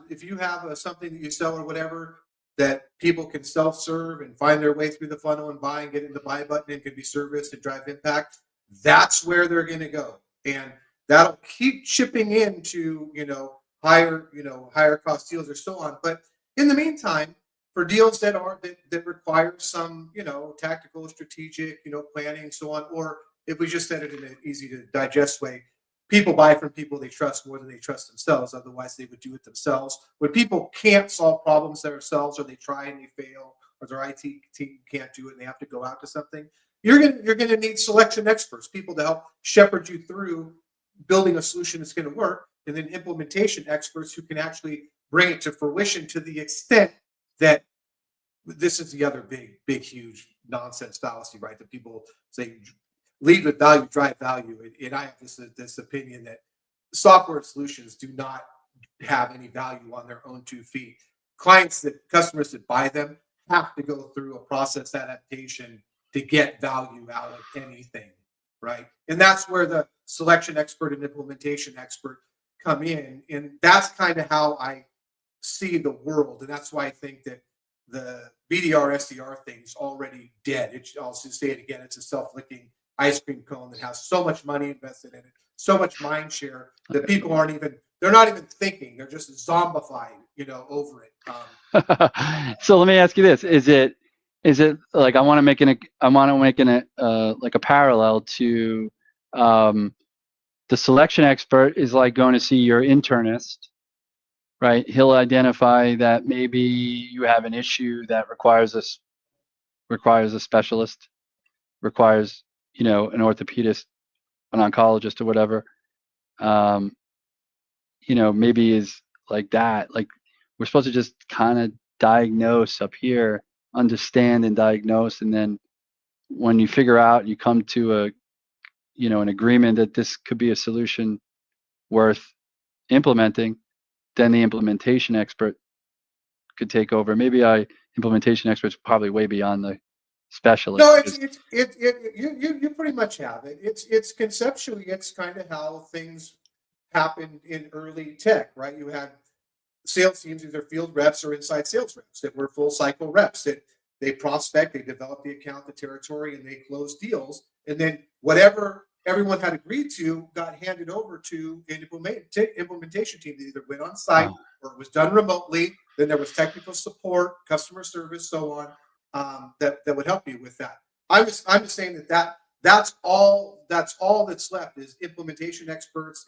something that you sell or whatever that people can self-serve and find their way through the funnel and buy and get in the buy button and can be serviced and drive impact, that's where they're going to go, and that'll keep chipping into higher cost deals or so on. But in the meantime, for deals that require some tactical, strategic planning and so on, or if we just said it in an easy to digest way, people buy from people they trust more than they trust themselves. Otherwise, they would do it themselves. When people can't solve problems themselves, or they try and they fail, or their IT team can't do it and they have to go out to something, you're gonna need selection experts, people to help shepherd you through building a solution that's going to work, and then implementation experts who can actually bring it to fruition to the extent that this is the other big, huge nonsense fallacy, right? That people say lead with value, drive value. And I have this opinion that software solutions do not have any value on their own 2 feet. Customers that buy them have to go through a process adaptation to get value out of anything, right? And that's where the selection expert and implementation expert come in. And that's kind of how I see the world. And that's why I think that the BDR SDR thing is already dead. I'll just say it again. It's a self-licking ice cream cone that has so much money invested in it, so much mind share that people they're not even thinking. They're just zombified, over it. So let me ask you this: Is it like, I want to make it like a parallel to the selection expert is like going to see your internist, right? He'll identify that maybe you have an issue that requires a specialist, requires an orthopedist, an oncologist, or whatever. Maybe is like that. Like, we're supposed to just kind of diagnose up here, understand and diagnose, and then when you figure out, you come to an agreement that this could be a solution worth implementing, then the implementation expert could take over. Maybe implementation experts probably way beyond the specialist. No, you pretty much have it. It's conceptually, it's kind of how things happened in early tech, right? You had sales teams, either field reps or inside sales reps, that were full cycle reps, that they prospect, they develop the account, the territory, and they close deals. And then whatever everyone had agreed to got handed over to an implementation team that either went on site or it was done remotely. Then there was technical support, customer service, so on, that would help you with that. I'm just saying that's all that's left is implementation experts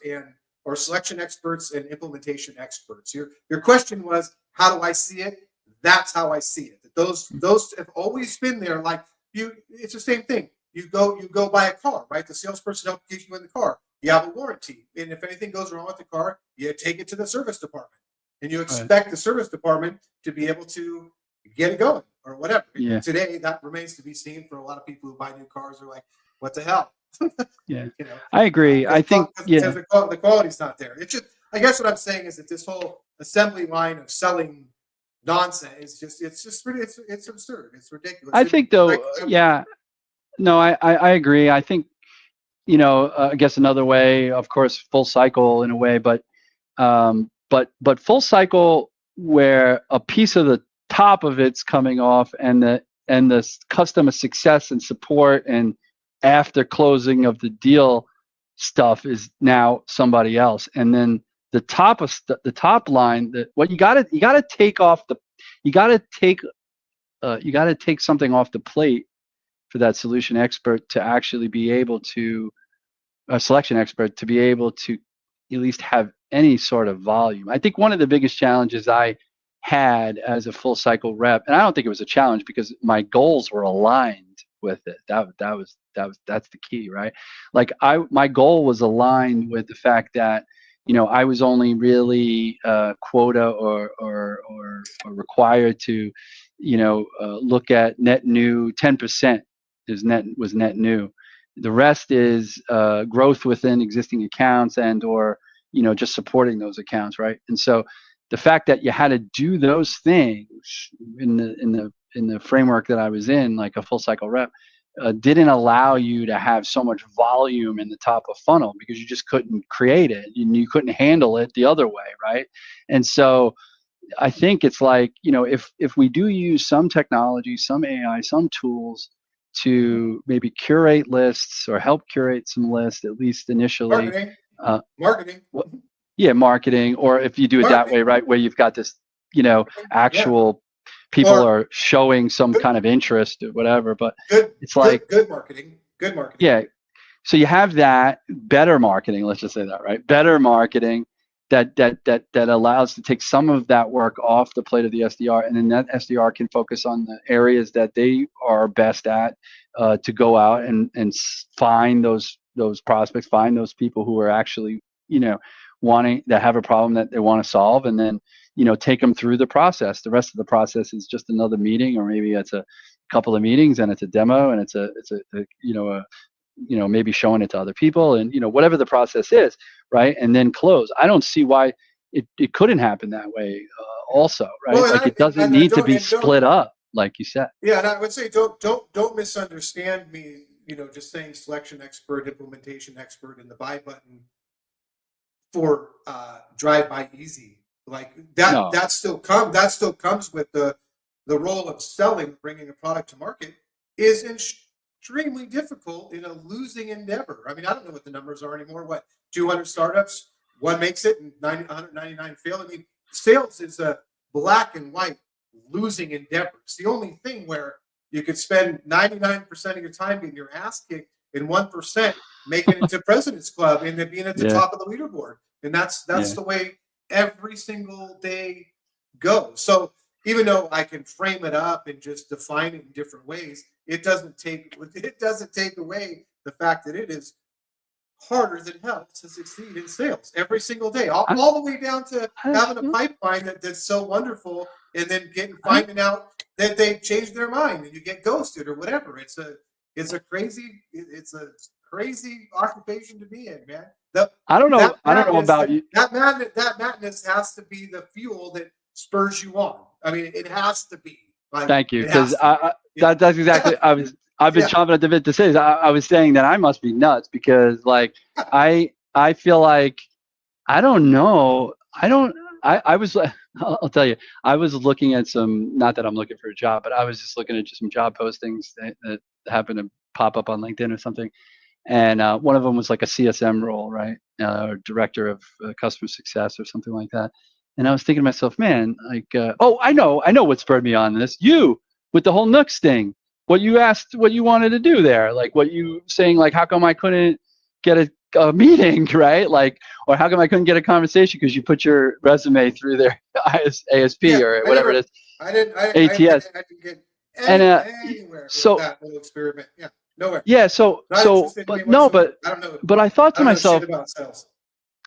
or selection experts and implementation experts. Your question was, how do I see it? That's how I see it. That those have always been there. Like it's the same thing. You go buy a car, right? The salesperson helps get you in the car. you have a warranty. And if anything goes wrong with the car, you take it to the service department. And you expect the service department to be able to get it going or whatever. Yeah. Today, that remains to be seen for a lot of people who buy new cars. Are like, what the hell? Yeah, I agree. I think the quality's not there. It's just, I guess what I'm saying is that this whole assembly line of selling nonsense it's absurd. It's ridiculous. I think though, no, I agree. I think, I guess another way, of course, full cycle in a way, but full cycle where a piece of the top of it's coming off and the customer success and support and after closing of the deal stuff is now somebody else. And then the top of the top line, what you got to take off the, you got to take something off the plate for that solution expert to actually be able to, a selection expert to be able to at least have any sort of volume. I think one of the biggest challenges I had as a full cycle rep, and I don't think it was a challenge because my goals were aligned with it. That's the key, right? Like my goal was aligned with the fact that, I was only really quota or required to, look at net new. 10% was net new. The rest is growth within existing accounts and or just supporting those accounts, right? And so the fact that you had to do those things in the framework that I was in, like a full cycle rep, didn't allow you to have so much volume in the top of funnel because you just couldn't create it and you couldn't handle it the other way, right? And so I think it's like, if we do use some technology, some AI, some tools to maybe curate lists or help curate some lists, at least initially. Marketing. Yeah, marketing, or if you do it that way, right, where you've got this, actual people are showing some kind of interest or whatever, but it's like good marketing. Yeah. So you have that better marketing, let's just say that, right? Better marketing that allows to take some of that work off the plate of the SDR, and then that SDR can focus on the areas that they are best at, to go out and find those prospects, find those people who are actually, wanting to have a problem that they want to solve, and then, take them through the process. The rest of the process is just another meeting, or maybe it's a couple of meetings and it's a demo and it's a maybe showing it to other people and, whatever the process is, right? And then close. I don't see why it couldn't happen that way also, right? Well, like it doesn't need to be split up, like you said. Yeah, and I would say don't misunderstand me, just saying selection expert, implementation expert, and the buy button for drive by easy. Like that No. that still comes with the role of selling, bringing a product to market is extremely difficult in a losing endeavor. I mean, I don't know what the numbers are anymore. What, 200 startups, one makes it and 199 fail? I mean, sales is a black and white losing endeavor. It's the only thing where you could spend 99% of your time getting your ass kicked and 1% making it to President's Club and then being at the top of the leaderboard. And that's the way every single day goes. So even though I can frame it up and just define it in different ways, it doesn't take away the fact that it is harder than hell to succeed in sales every single day, all the way down to having a pipeline that's so wonderful, and then finding out that they've changed their mind and you get ghosted or whatever. It's a crazy occupation to be in, man. I don't know about you. That madness has to be the fuel that spurs you on. I mean, it has to be. Like, thank you, because that's exactly I've been chomping at the bit to say this. I was saying that I must be nuts because, like, I feel like I don't know. I was I'll tell you, I was looking at some, not that I'm looking for a job, but I was just looking at just some job postings that happened to pop up on LinkedIn or something. And one of them was like a CSM role, right? Or director of customer success or something like that. And I was thinking to myself, man, like, I know what spurred me on this. You, with the whole Nooks thing, what you asked, what you wanted to do there, like what you saying, like, how come I couldn't get a meeting, right? Like, or how come I couldn't get a conversation because you put your resume through their ASP or whatever it is. I didn't ATS. get anywhere with that little experiment. Yeah. Nowhere. Yeah. Not interested in me No, whatsoever. I don't know. but I thought I to don't know shit myself, about sales.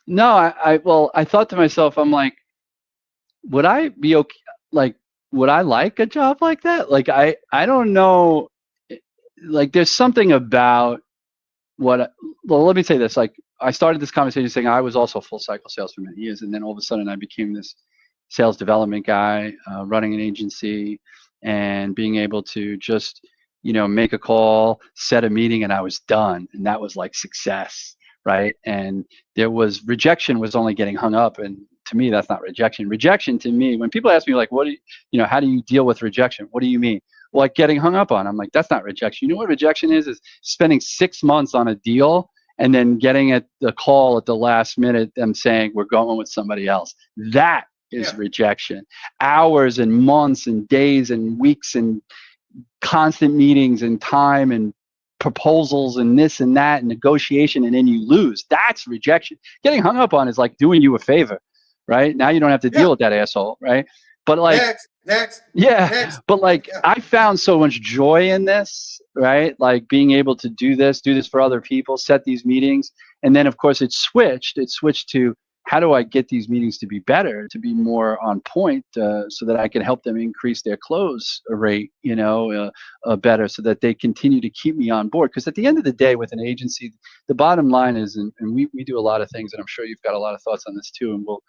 no, well, I thought to myself, I'm like, would I be okay? Like, would I like a job like that? Like, I don't know. Like, there's something about what, well, let me say this. Like, I started this conversation saying I was also full cycle sales for many years. And then all of a sudden I became this sales development guy, running an agency and being able to just, make a call, set a meeting, and I was done. And that was like success. Right. And there was rejection was only getting hung up. And to me, that's not rejection. Rejection to me, when people ask me like, how do you deal with rejection? What do you mean? Like getting hung up on. I'm like, that's not rejection. You know what rejection is? Is spending 6 months on a deal and then getting the call at the last minute, them saying we're going with somebody else. That is rejection. Hours and months and days and weeks and constant meetings and time and proposals and this and that and negotiation, and then you lose. That's rejection. Getting hung up on is like doing you a favor, right? Now you don't have to deal with that asshole, right? But like, next. but like I found so much joy in this, right? Like being able to do this for other people, set these meetings. And then of course it switched to how do I get these meetings to be better, to be more on point, so that I can help them increase their close rate, better, so that they continue to keep me on board. Because at the end of the day, with an agency, the bottom line is, and we do a lot of things, and I'm sure you've got a lot of thoughts on this too, and we'll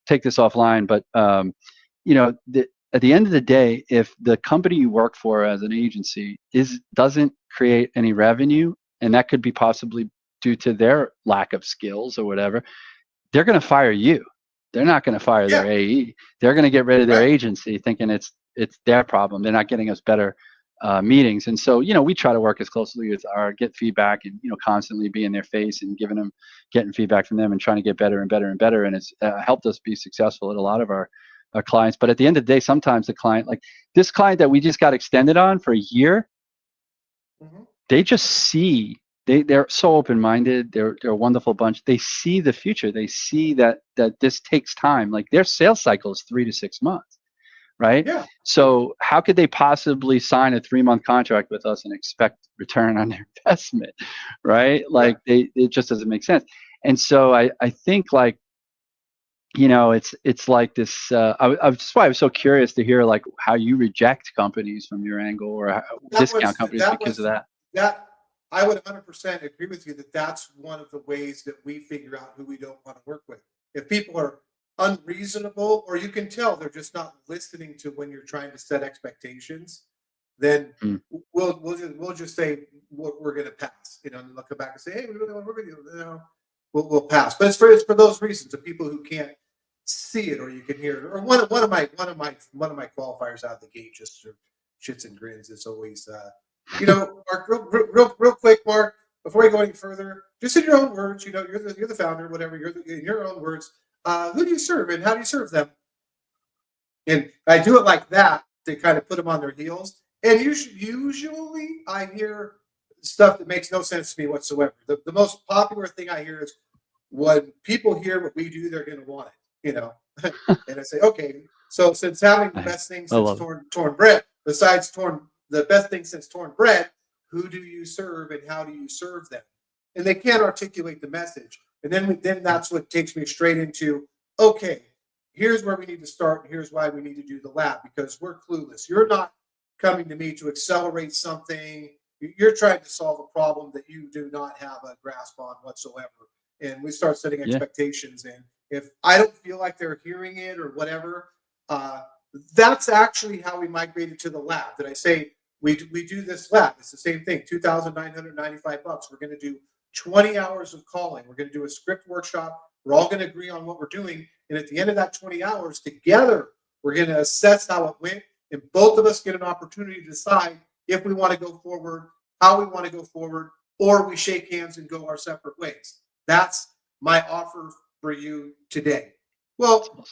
take this offline. But at the end of the day, if the company you work for as an agency doesn't create any revenue, and that could be possibly due to their lack of skills or whatever, they're going to fire you. They're not going to fire their AE. They're going to get rid of their agency, thinking it's their problem. They're not getting us better meetings. And so, we try to work as closely as get feedback, and constantly be in their face and getting feedback from them and trying to get better and better and better. And it's helped us be successful at a lot of our clients. But at the end of the day, sometimes the client, like this client that we just got extended on for a year, they just see. They're so open-minded. They're a wonderful bunch. They see the future. They see that this takes time. Like their sales cycle is 3 to 6 months, right? Yeah. So how could they possibly sign a 3-month contract with us and expect return on their investment, right? Like it just doesn't make sense. And so I think like, it's like this. That's why I was so curious to hear like how you reject companies from your angle, or discount companies because of that. That I would 100% agree with you that that's one of the ways that we figure out who we don't want to work with. If people are unreasonable, or you can tell they're just not listening to when you're trying to set expectations, then we'll just say we're going to pass. And they'll come back and say, hey, we're going to, we'll pass. But it's for those reasons, the people who can't see it or you can hear it. Or one of my qualifiers out of the gate, just for shits and grins, is always Mark, real quick, Mark, before we go any further, just in your own words, you're the founder, whatever, in your own words, who do you serve and how do you serve them? And I do it like that to kind of put them on their heels. And usually I hear stuff that makes no sense to me whatsoever. The most popular thing I hear is when people hear what we do, they're going to want it, And I say, okay, so since having the best thing since torn bread, besides the best thing since torn bread, who do you serve and how do you serve them? And they can't articulate the message. And then that's what takes me straight into, okay, here's where we need to start, and here's why we need to do the lab, because we're clueless. You're not coming to me to accelerate something. You're trying to solve a problem that you do not have a grasp on whatsoever. And we start setting expectations. And if I don't feel like they're hearing it or whatever, that's actually how we migrated to the lab. That I say we do this lab. It's the same thing. $2,995. We're going to do 20 hours of calling. We're going to do a script workshop. We're all going to agree on what we're doing. And at the end of that 20 hours together, we're going to assess how it went. And both of us get an opportunity to decide if we want to go forward, how we want to go forward, or we shake hands and go our separate ways. That's my offer for you today. Well,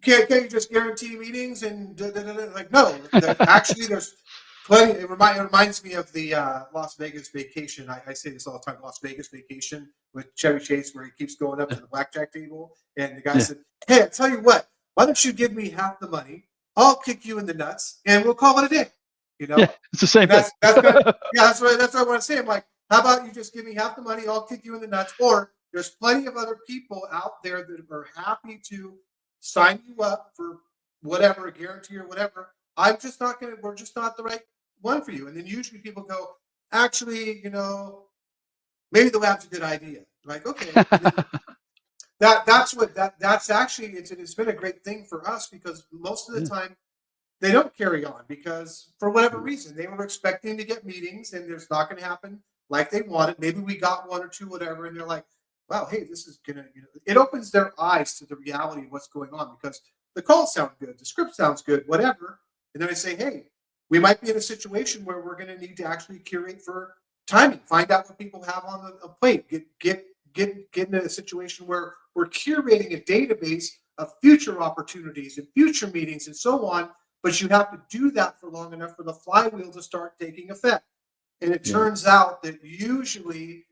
can't you just guarantee meetings and like, no, actually there's plenty. It reminds me of the Las Vegas Vacation. I say this all the time, Las Vegas Vacation with Chevy Chase, where he keeps going up to the blackjack table. And the guy said, hey, I tell you what, why don't you give me half the money? I'll kick you in the nuts and we'll call it a day. You know, Yeah, it's the same and thing. that's kind of, yeah, that's what I want to say. I'm like, how about you just give me half the money? I'll kick you in the nuts. Or there's plenty of other people out there that are happy to sign you up for whatever, a guarantee or whatever. I'm just not going to, we're just not the right one for you. And then usually people go, actually, you know, maybe the lab's a good idea. Like, okay. That's actually, it's been a great thing for us because most of the time they don't carry on because for whatever reason they were expecting to get meetings and there's not going to happen like they wanted. Maybe we got one or two, whatever, and they're like, wow, hey, this is gonna, you know, it opens their eyes to the reality of what's going on because the calls sound good, the script sounds good, whatever. And then I say, hey, we might be in a situation where we're going to need to actually curate for timing, find out what people have on the plate, get in a situation where we're curating a database of future opportunities and future meetings and so on. But you have to do that for long enough for the flywheel to start taking effect. And it turns out that usually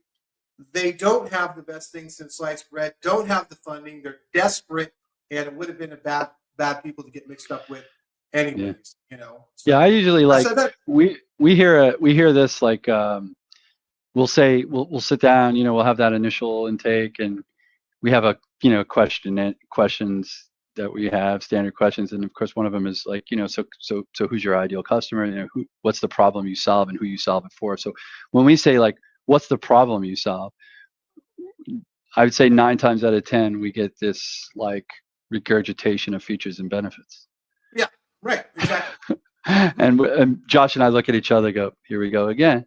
they don't have the best things since sliced bread, don't have the funding, they're desperate, and it would have been a bad people to get mixed up with anyways, you know. So Yeah, I usually like that, we hear this like we'll say we'll sit down, you know, we'll have that initial intake and we have a, you know, questions that we have, standard questions, and of course one of them is like, you know, so who's your ideal customer, you know, what's the problem you solve and who you solve it for. So when we say like what's the problem you solve, I would say 9 times out of 10 we get this like regurgitation of features and benefits. yeah, right, exactly. And Josh and I look at each other, go, here we go again.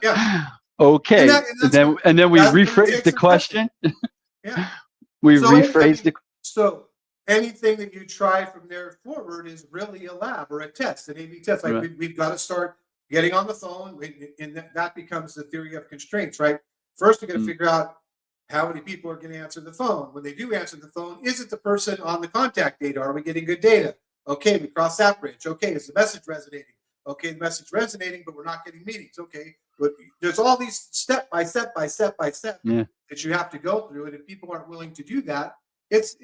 Yeah. Okay, And and then we that's when it rephrase takes the some testing. question. Yeah. We So, rephrase the. so anything that you try from there forward is really a lab or a test, an A/B test. Like Right. we've got to start getting on the phone, and that becomes the theory of constraints, right? First, we got to figure out how many people are going to answer the phone. When they do answer the phone, is it the person on the contact data? Are we getting good data? Okay, we cross that bridge. Okay, is the message resonating? Okay, the message resonating, but we're not getting meetings. Okay, but there's all these step by step Yeah. that you have to go through, and if people aren't willing to do that, it's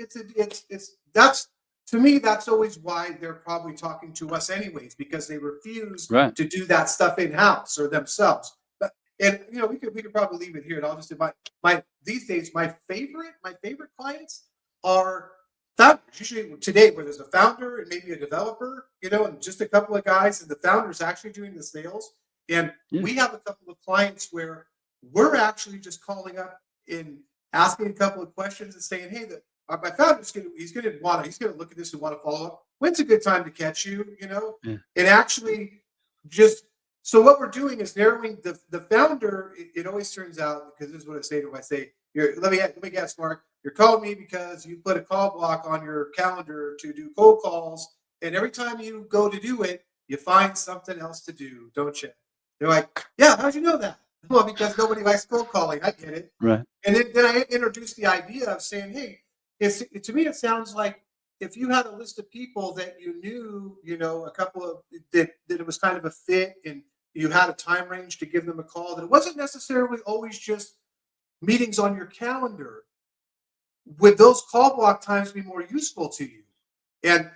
that's, to me, that's always why they're probably talking to us anyways, because they refuse Right. to do that stuff in house or themselves. But, and you know, we could probably leave it here, and I'll just invite my these days my favorite clients are founders. Usually today, where there's a founder and maybe a developer, you know, and just a couple of guys, and the founder's actually doing the sales. And we have a couple of clients where we're actually just calling up and asking a couple of questions and saying, hey, my founder's he's gonna look at this and want to follow up. When's a good time to catch you? You know, and actually just, so what we're doing is narrowing the founder. It always turns out, because this is what I say to him. I say, let me guess, Mark. You're calling me because you put a call block on your calendar to do cold calls, and every time you go to do it, you find something else to do, don't you? They're like, yeah, how'd you know that? Well, because nobody likes cold calling. I get it. Right. And then I introduced the idea of saying, hey, to me, it sounds like if you had a list of people that you knew, you know, a couple of that it was kind of a fit, and you had a time range to give them a call, that it wasn't necessarily always just meetings on your calendar. Would those call block times be more useful to you? And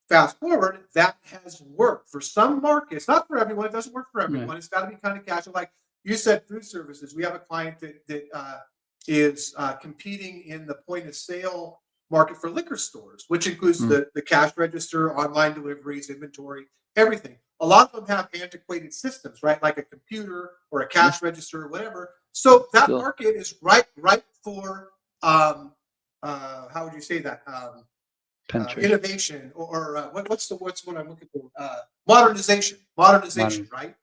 fast forward, that has worked for some markets, not for everyone. It doesn't work for everyone. Right. It's got to be kind of casual. Like you said, food services. We have a client that is competing in the point of sale market for liquor stores, which includes the cash register, online deliveries, inventory, everything. A lot of them have antiquated systems, right? Like a computer or a cash register or whatever. So that market is right for how would you say that? Innovation or what's what I'm looking for? Modernization, right?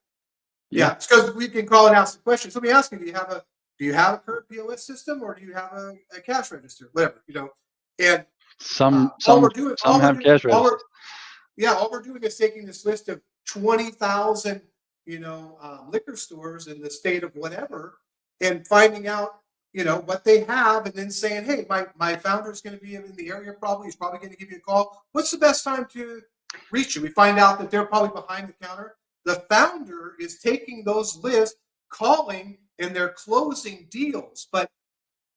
Yeah, it's because we can call and ask the questions. Let me ask you: do you have a current POS system, or do you have a cash register? Whatever, you know. And some have cash registers. All we're doing is taking this list of 20,000, you know, liquor stores in the state of whatever, and finding out, you know, what they have, and then saying, hey, my founder is going to be in the area probably. He's probably going to give you a call. What's the best time to reach you? We find out that they're probably behind the counter. The founder is taking those lists, calling, and they're closing deals. But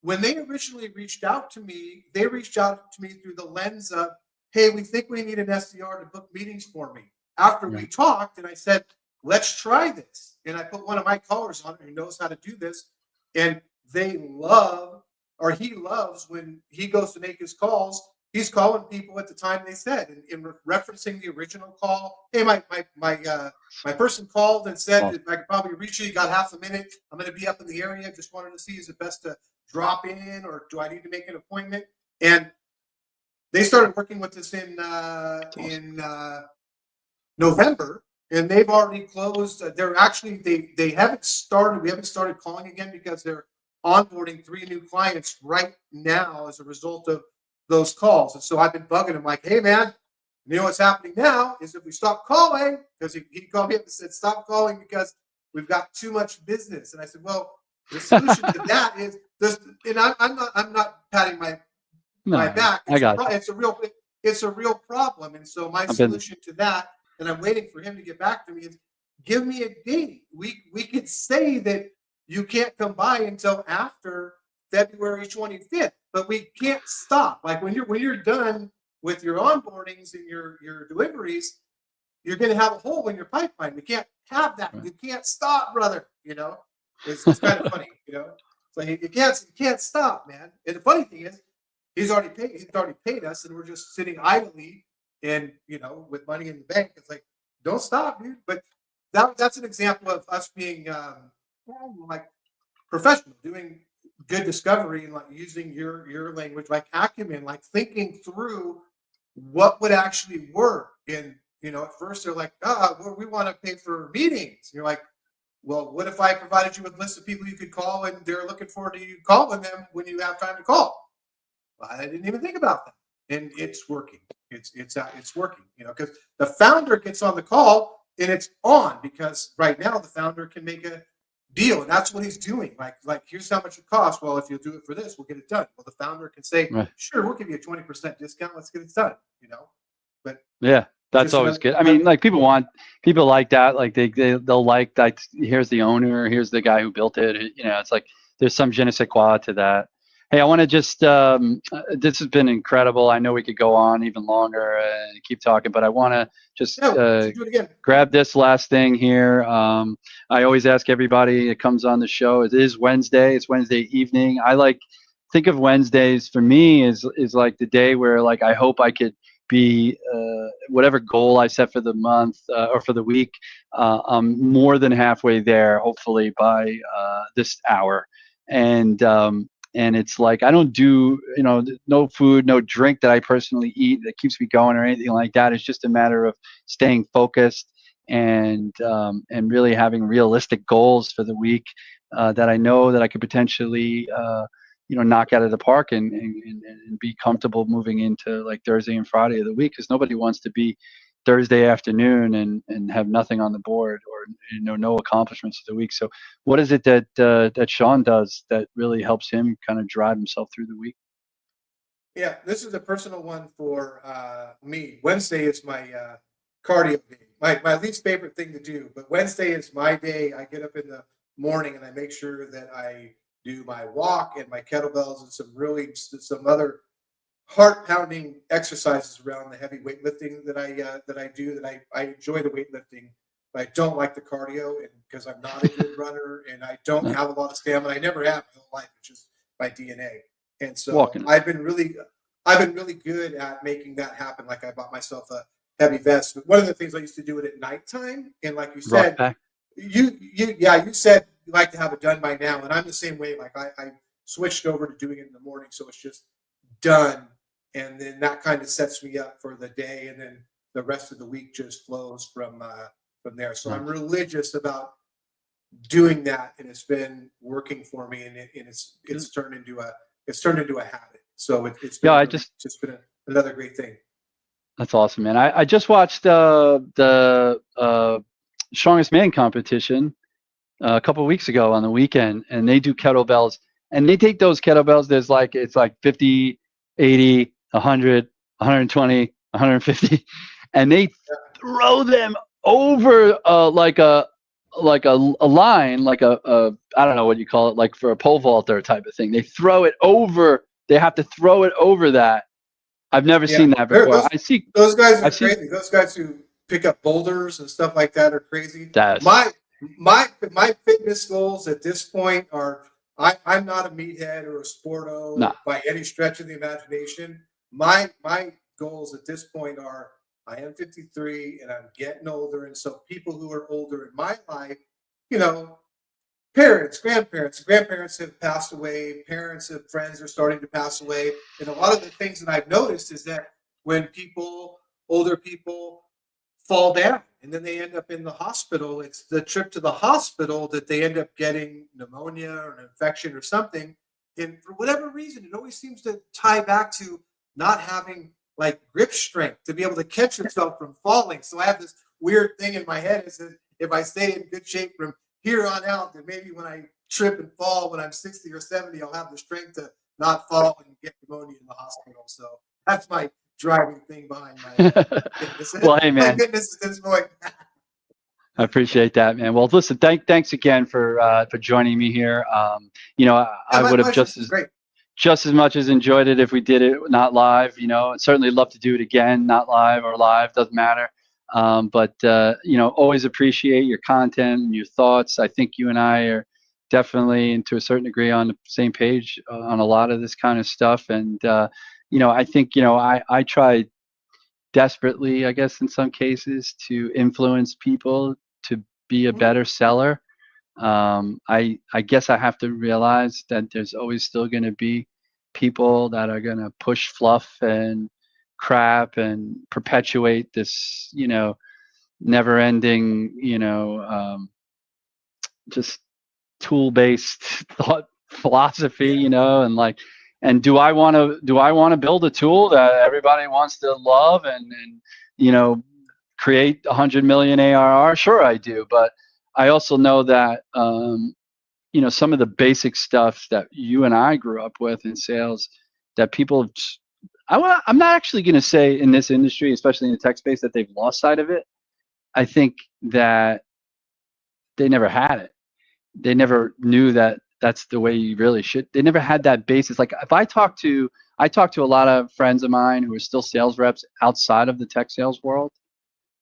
when they originally reached out to me, they reached out to me through the lens of, hey, we think we need an SDR to book meetings for me. after we talked, and I said, let's try this. And I put one of my callers on who knows how to do this. And they love, or he loves, when he goes to make his calls, he's calling people at the time they said, and in referencing the original call. Hey, my person called and said that I could probably reach you. You got half a minute. I'm going to be up in the area. Just wanted to see, is it best to drop in, or do I need to make an appointment? And they started working with us in November, and they've already closed. They're actually they haven't started. We haven't started calling again because they're onboarding 3 new clients right now as a result of those calls. And so I've been bugging him like, hey man, you know what's happening now is if we stop calling, because he called me up and said, stop calling because we've got too much business. And I said, well, the solution to that is this, and I'm not patting my back. It's a real problem. And so my solution to that, and I'm waiting for him to get back to me, is give me a date. We could say that you can't come by until after February 25th, but we can't stop. Like when you're done with your onboardings and your deliveries, you're going to have a hole in your pipeline. We can't have that. You can't stop, brother. You know, it's kind of funny. You know, it's like you can't stop, man. And the funny thing is, he's already paid us, and we're just sitting idly, and with money in the bank. It's like, don't stop, dude. But that's an example of us being like professional, doing good discovery, and like using your language, like acumen, like thinking through what would actually work. And at first they're like, well, we want to pay for meetings. And you're like, well, what if I provided you with a list of people you could call, and they're looking forward to you calling them when you have time to call? Well, I didn't even think about that, and it's working. It's working, because the founder gets on the call and it's on, because right now the founder can make a deal, and that's what he's doing. Like here's how much it costs. Well, if you'll do it for this, we'll get it done. Well, the founder can say, sure, we'll give you a 20% discount. Let's get it done. But yeah, that's always good. I mean, like people like that. Like they'll like that. Here's the owner. Here's the guy who built it. It's like there's some je ne sais quoi to that. Hey, I want to just, this has been incredible. I know we could go on even longer and keep talking, but I want to just grab this last thing here. I always ask everybody that comes on the show, it is Wednesday. It's Wednesday evening. Think of Wednesdays for me is like the day where like I hope I could be whatever goal I set for the month or for the week, I'm more than halfway there, hopefully by this hour. And it's like I don't do, no food, no drink that I personally eat that keeps me going or anything like that. It's just a matter of staying focused and really having realistic goals for the week that I know that I could potentially, knock out of the park and be comfortable moving into like Thursday and Friday of the week, because nobody wants to be Thursday afternoon and have nothing on the board or no accomplishments of the week. So what is it that Shawn does that really helps him kind of drive himself through the week? Yeah, this is a personal one for me. Wednesday is my cardio day, my least favorite thing to do, but Wednesday is my day. I get up in the morning and I make sure that I do my walk and my kettlebells and some other heart-pounding exercises around the heavy weightlifting that I do. I enjoy the weightlifting, but I don't like the cardio, and because I'm not a good runner and I don't have a lot of stamina. I never have my whole life. It's just my DNA. And so I've been really good at making that happen. Like I bought myself a heavy vest. But one of the things I used to do it at nighttime, and like you said, you said you like to have it done by now, and I'm the same way. Like I switched over to doing it in the morning, so it's just done, and then that kind of sets me up for the day, and then the rest of the week just flows from there. So I'm religious about doing that, and it's been working for me, and it's turned into a habit. So it's been just been another great thing. That's awesome, man. I just watched the Strongest Man competition a couple of weeks ago on the weekend, and they do kettlebells, and they take those kettlebells. It's like 50, 80, 100, 120, 150, and they throw them over like a line, like a I don't know what you call it, like for a pole vaulter type of thing. They throw it over. They have to throw it over that. I've never seen that before. Those guys are crazy. Those guys who pick up boulders and stuff like that are crazy. That's My fitness goals at this point are I'm not a meathead or a sporto nah. by any stretch of the imagination. My goals at this point are I am 53 and I'm getting older, and so people who are older in my life, you know, parents, grandparents have passed away, parents of friends are starting to pass away, and a lot of the things that I've noticed is that when older people fall down and then they end up in the hospital, it's the trip to the hospital that they end up getting pneumonia or an infection or something. And for whatever reason, it always seems to tie back to not having like grip strength to be able to catch yourself from falling. So I have this weird thing in my head is that if I stay in good shape from here on out, that maybe when I trip and fall when I'm 60 or 70, I'll have the strength to not fall and get pneumonia in the hospital. So that's my driving thing behind my fitness. Well, hey, My man, fitness at this point. I appreciate that, man. Well, listen, thanks again for joining me here. You know, Yeah, I my would have pleasure. This is great. just as much as enjoyed it if we did it not live. You know, certainly love to do it again, not live or live, doesn't matter. But you know, always appreciate your content and your thoughts. I think you and I are definitely, and to a certain degree, on the same page on a lot of this kind of stuff. And you know, I think I try desperately, I guess, in some cases, to influence people to be a Mhm. better seller. I guess I have to realize that there's always still going to be people that are going to push fluff and crap and perpetuate this, never-ending, just tool-based thought philosophy, Yeah. and like, and do I want to build a tool that everybody wants to love and you know create 100 million ARR? Sure, I do, but I also know that some of the basic stuff that you and I grew up with in sales that people I'm not actually going to say in this industry, especially in the tech space, that they've lost sight of it. I think that they never had it. They never knew that that's the way you really should. They never had that basis. Like if I talk to a lot of friends of mine who are still sales reps outside of the tech sales world.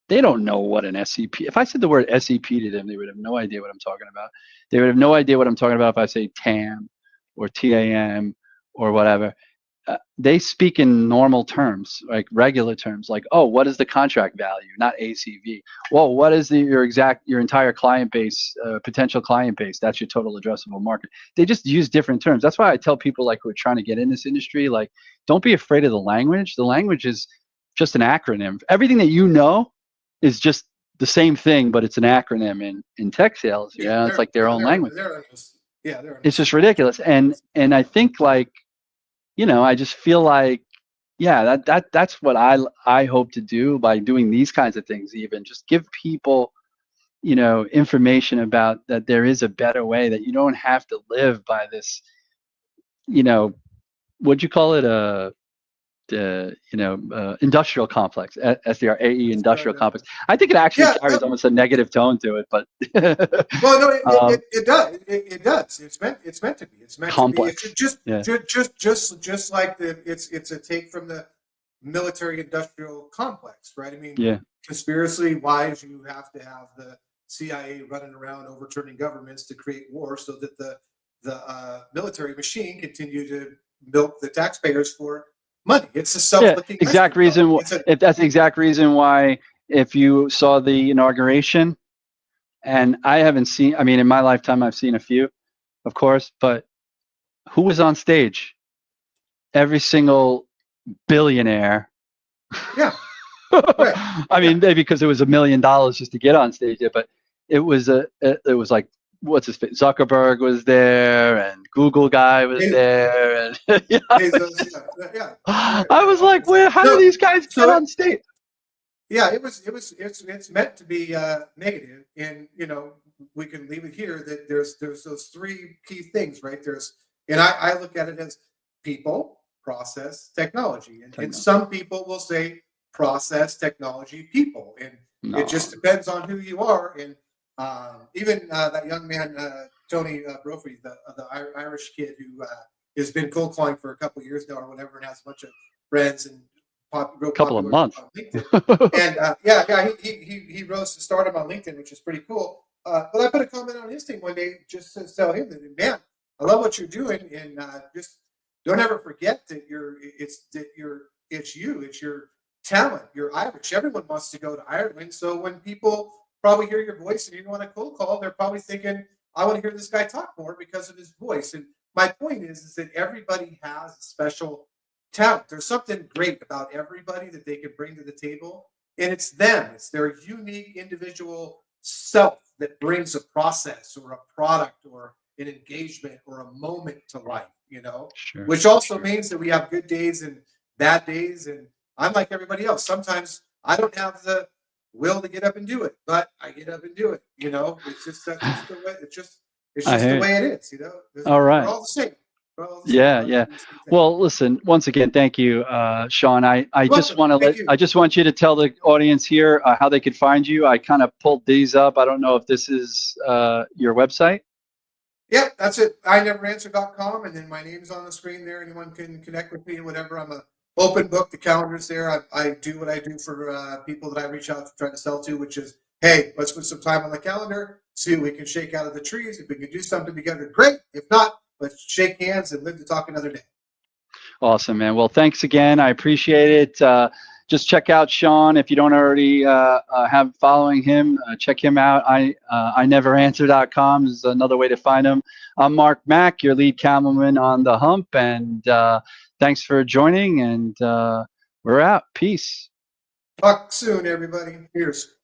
They don't know what an SCP. If I said the word SCP to them, they would have no idea what I'm talking about. They would have no idea what I'm talking about if I say TAM or TAM or whatever. They speak in normal terms, like regular terms, like, oh, what is the contract value, not ACV? Well, what is your entire client base, potential client base? That's your total addressable market. They just use different terms. That's why I tell people like who are trying to get in this industry, like, don't be afraid of the language. The language is just an acronym. Everything that you know is just the same thing, but it's an acronym in tech sales. Yeah, It's like their own language. they're It's just understandable. ridiculous. And I think like, I just feel like, yeah, that's what I hope to do by doing these kinds of things. Even just give people, information about that there is a better way, that you don't have to live by this, what'd you call it? Industrial complex, SDRAE It's very industrial different. complex. I think it actually Yeah. carries almost a negative tone to it, but Well, no, um, it does. It does. It's meant to be. It's meant to be. It's complex. Yeah, just like it's a take from the military industrial complex, right? I mean, yeah. conspiracy wise, you have to have the CIA running around overturning governments to create war, so that the military machine continue to milk the taxpayers for money. It's a Yeah, self-looking exact measuring cup. reason. It's a If that's the exact reason why, if you saw the inauguration, and I haven't seen. I mean, in my lifetime, I've seen a few, of course, but who was on stage? Every single billionaire. yeah, right, I yeah. mean, maybe because it was $1 million just to get on stage there, but it was like, what's his face? Zuckerberg was there, and Google guy was there, and Bezos, right, I was like, right. where? How do No, these guys get so on stage? yeah, it's meant to be negative, and we can leave it here that there's those three key things, right? And I look at it as people, process, technology, and Techno. some people will say process, technology, people, and it just No. depends on who you are. And even that young man, Tony Brophy, the Irish kid who has been cold calling for a couple of years now or whatever, and has a bunch of friends and real Couple of popular months. on LinkedIn. And he rose to stardom on LinkedIn, which is pretty cool. But I put a comment on his thing one day just to tell him that, man, I love what you're doing, and just don't ever forget that it's your talent. You're Irish. Everyone wants to go to Ireland. So when people probably hear your voice and you want a cold call, they're probably thinking, I want to hear this guy talk more because of his voice. And my point is that everybody has a special talent. There's something great about everybody that they can bring to the table, and it's them. It's their unique individual self that brings a process or a product or an engagement or a moment to life, Sure. which also means that we have good days and bad days. And I'm like everybody else. Sometimes I don't have the will to get up and do it, but I get up and do it. It's just that's just the way. It's just the way it is. All right. We're all the same. Yeah. Well, listen, once again, thank you, Shawn. I just want you to tell the audience here how they could find you. I kind of pulled these up. I don't know if this is your website. Yep, that's it. iNeverAnswer.com, and then my name's on the screen there. Anyone can connect with me and whatever. I'm a open book. The calendar's there. I do what I do for people that I reach out to try to sell to, which is, hey, let's put some time on the calendar, see what we can shake out of the trees. If we can do something together, great. If not, let's shake hands and live to talk another day. Awesome, man. Well, thanks again. I appreciate it. Just check out Shawn if you don't already have following him. Check him out. iNeverAnswer.com is another way to find him. I'm Mark Mack, your lead camelman on the Hump, and thanks for joining. And we're out. Peace. Talk soon, everybody. Cheers.